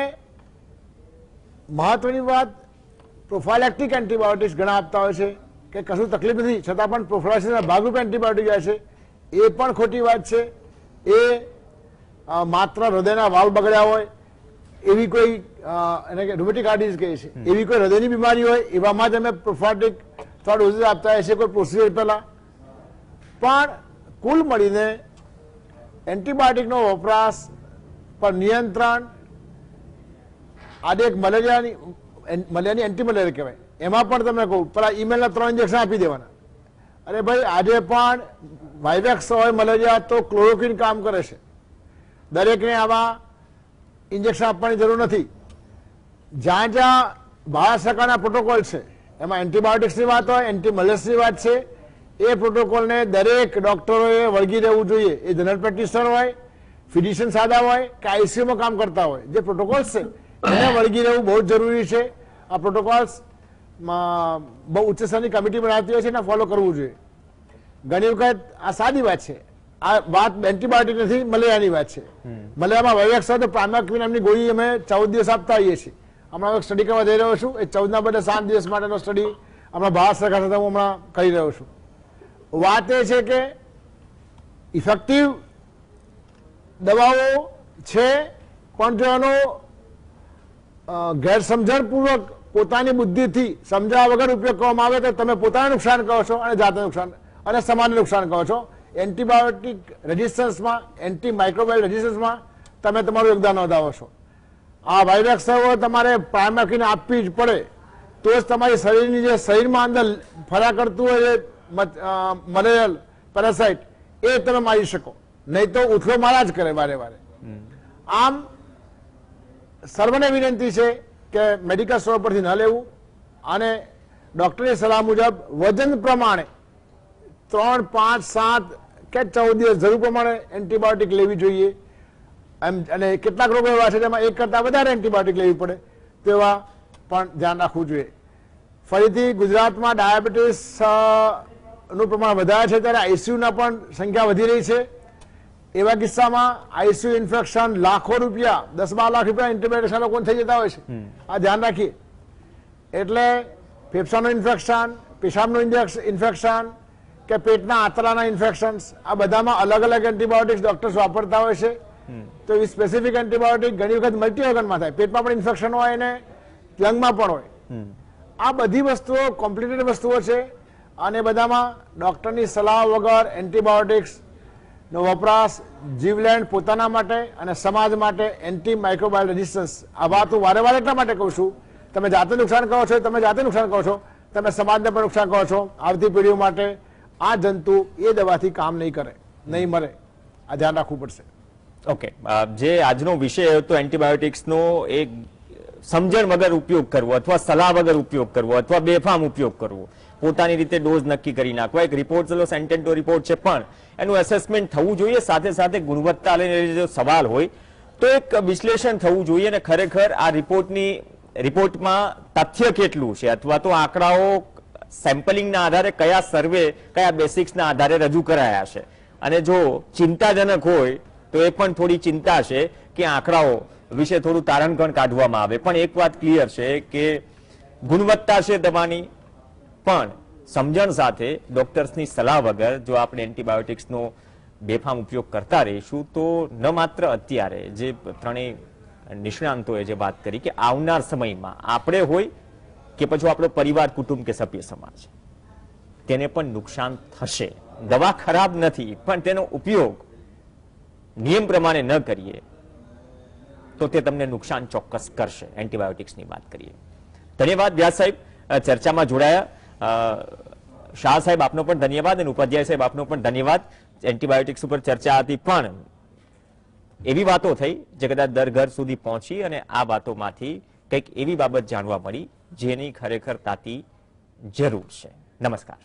મહત્વની વાત, પ્રોફાઇલેક્ટિક એન્ટીબાયોટિક્સ ઘણા આપતા હોય છે કે કશું તકલીફ નથી છતાં પણ પ્રોફિલાક્સિસના ભાગરૂપે એન્ટીબાયોટિક જાય છે, એ પણ ખોટી વાત છે. એ માત્ર હૃદયના વાલ્વ બગડ્યા હોય એવી કોઈ એને કે રૂમેટિક આર્ટરીઝ કહે છે એવી કોઈ હૃદયની બીમારી હોય એવામાં જ અમે પ્રોફાઇલેક્ટિક થોડા ડોઝીસ આપતા હોય છે કોઈ પ્રોસિજર પહેલા. પણ કુલ મળીને એન્ટીબાયોટિકનો વપરાશ પર નિયંત્રણ, આજે એક મલેરિયાની એન્ટી મલેરિયા કહેવાય, એમાં પણ તમે કહું પેલા ઈમેલના 3 ઇન્જેક્શન આપી દેવાના. અરે ભાઈ આજે પણ વાઇવેક્સ હોય મલેરિયા તો ક્લોરોક્વિન કામ કરે છે. દરેકને આવા ઇન્જેક્શન આપવાની જરૂર નથી. જ્યાં જ્યાં ભારત સરકારના પ્રોટોકોલ છે એમાં એન્ટીબાયોટિક્સની વાત હોય, એન્ટી મલેરિયાની વાત છે, એ પ્રોટોકોલને દરેક ડોક્ટરોએ વળગી રહેવું જોઈએ. એ જનરલ પ્રેક્ટિશનર હોય, ફિઝિશિયન સાદા હોય કે આઈસીયુમાં કામ કરતા હોય, જે પ્રોટોકોલ્સ છે એને વળગી રહેવું બહુ જ જરૂરી છે. આ પ્રોટોકોલ્સ બહુ ઉચ્ચ સ્તરની કમિટી બનાવતી હોય છે એને ફોલો કરવું જોઈએ. ઘણી વખત આ સાદી વાત છે, આ વાત એન્ટીબાયોટિક નથી, મલેરિયાની વાત છે. મલેરિયામાં વાઇવેક્સ હોય તો પ્રાઇમાક્વિન નામની ગોળી અમે 14 દિવસ આપતા હોઈએ છીએ. હમણાં સ્ટડી કરવા જઈ રહ્યો છું, એ 14ના બદલે 7 દિવસ માટેનો સ્ટડી હમણાં ભારત સરકાર સાથે હું હમણાં કરી રહ્યો છું. વાત એ છે કે ઇફેક્ટિવ દવાઓ છે, પણ જો એનો ગેરસમજણપૂર્વક પોતાની બુદ્ધિથી સમજાવવા વગર ઉપયોગ કરવામાં આવે તો તમે પોતાને નુકસાન કરો છો અને જાતને નુકસાન અને સમાજને નુકસાન કરો છો. એન્ટીબાયોટિક રેઝિસ્ટન્સમાં, એન્ટી માઇક્રોબાયલ રેઝિસ્ટન્સમાં તમે તમારું યોગદાન નોંધાવો છો. આ વાઇવેક્સ તમારે પ્રાઇમાક્વિન આપવી જ પડે તો જ તમારી શરીરની જે શરીરમાં અંદર ફર્યા કરતું હોય મલેરિયલ પેરાસાઇટ એ તમે મારી શકો, નહીં તો ઉથલો મારા જ કરે વારે વારે. આમ સર્વને વિનંતી છે કે મેડિકલ સ્ટોર પરથી ન લેવું અને ડોક્ટરની સલાહ મુજબ વજન પ્રમાણે 3, 5, 7 કે 14 દિવસ જરૂર પ્રમાણે એન્ટીબાયોટિક લેવી જોઈએ. એમ અને કેટલાક રોગો એવા છે જેમાં 1 કરતાં વધારે એન્ટીબાયોટિક લેવી પડે તેવા પણ ધ્યાન રાખવું જોઈએ. ફરીથી ગુજરાતમાં ડાયાબિટીસ નું પ્રમાણ વધારે છે ત્યારે આઈસીયુના પણ સંખ્યા વધી રહી છે. એવા કિસ્સામાં આઈસીયુ ઇન્ફેક્શન લાખો રૂપિયા, 10-12 લાખ રૂપિયા એન્ટીબાયોટિક્સના લોકોને થઈ જતા હોય છે. આ ધ્યાન રાખીએ. એટલે ફેફસાનું ઇન્ફેક્શન, પેશાબનું ઇન્ફેક્શન કે પેટના આંતરડાના ઇન્ફેક્શન્સ, આ બધામાં અલગ અલગ એન્ટીબાયોટિક્સ ડોક્ટર્સ વાપરતા હોય છે. તો એ સ્પેસિફિક એન્ટીબાયોટિક ઘણી વખત મલ્ટી ઓર્ગનમાં થાય, પેટમાં પણ ઇન્ફેક્શન હોય અને લંગમાં પણ હોય. આ બધી વસ્તુઓ કોમ્પ્લિકેટેડ વસ્તુઓ છે અને બધામાં ડોક્ટરની સલાહ વગર એન્ટીબાયોટિક્સ નો વપરાશ જીવલેણ પોતાના માટે અને સમાજ માટે એન્ટી માઇક્રોબાયલ રેઝિસ્ટન્સ, આ વાત હું વારે વારે એટલા માટે કહું છું, તમે જાતે નુકસાન કરો છો, તમે જાતે નુકસાન કરો છો, તમે સમાજને પણ નુકસાન કરો છો. આવતી પેઢીઓ માટે આ જંતુ એ દવાથી કામ નહીં કરે, નહીં મરે, આ ધ્યાન રાખવું પડશે. ઓકે, જે આજનો વિષય હતો એન્ટીબાયોટિક્સનો એક સમજણ વગર ઉપયોગ કરવો અથવા સલાહ વગર ઉપયોગ કરવો અથવા બેફામ ઉપયોગ કરવો, પોતાની રીતે ડોઝ નક્કી કરી નાખવો, એક રિપોર્ટ ચલો સેન્ટેન્ટો રિપોર્ટ છે પણ એનું એસેસમેન્ટ થવું જોઈએ, સાથે સાથે ગુણવત્તા લઈને જો સવાલ હોય તો એક વિશ્લેષણ થવું જોઈએ અને ખરેખર આ રિપોર્ટમાં તથ્ય કેટલું છે અથવા તો આંકડાઓ સેમ્પલિંગના આધારે કયા સર્વે કયા બેસિક્સના આધારે રજૂ કરાયા છે. અને જો ચિંતાજનક હોય તો એ પણ થોડી ચિંતા છે કે આંકડાઓ વિશે થોડું તારણકણ કાઢવામાં આવે. પણ એક વાત ક્લિયર છે કે ગુણવત્તા છે દવાની, પણ સમજણ સાથે ડોક્ટર્સની સલાહ વગર જો આપણે એન્ટીબાયોટિક્સનો બેફામ ઉપયોગ કરતા રહીશું તો ન માત્ર અત્યારે જે ત્રણેય નિષ્ણાંતોએ જે વાત કરી કે આવનાર સમયમાં આપણે હોય કે પછી આપણો પરિવાર, કુટુંબ કે સભ્ય સમાજ, તેને પણ નુકસાન થશે. દવા ખરાબ નથી, પણ તેનો ઉપયોગ નિયમ પ્રમાણે ન કરીએ તો તે તમને નુકસાન ચોક્કસ કરશે. એન્ટીબાયોટિક્સની વાત કરીએ. ધન્યવાદ વ્યાસ સાહેબ, ચર્ચામાં જોડાયા. શાહ સાહેબ આપનો પણ ધન્યવાદ અને ઉપાધ્યાય સાહેબ આપનો પણ ધન્યવાદ. એન્ટીબાયોટિક્સ ઉપર ચર્ચા હતી પણ એવી વાતો થઈ જે કદાચ દર ઘર સુધી પહોંચી અને આ વાતોમાંથી કંઈક એવી બાબત જાણવા મળી જેની ખરેખર તાતી જરૂર છે. નમસ્કાર.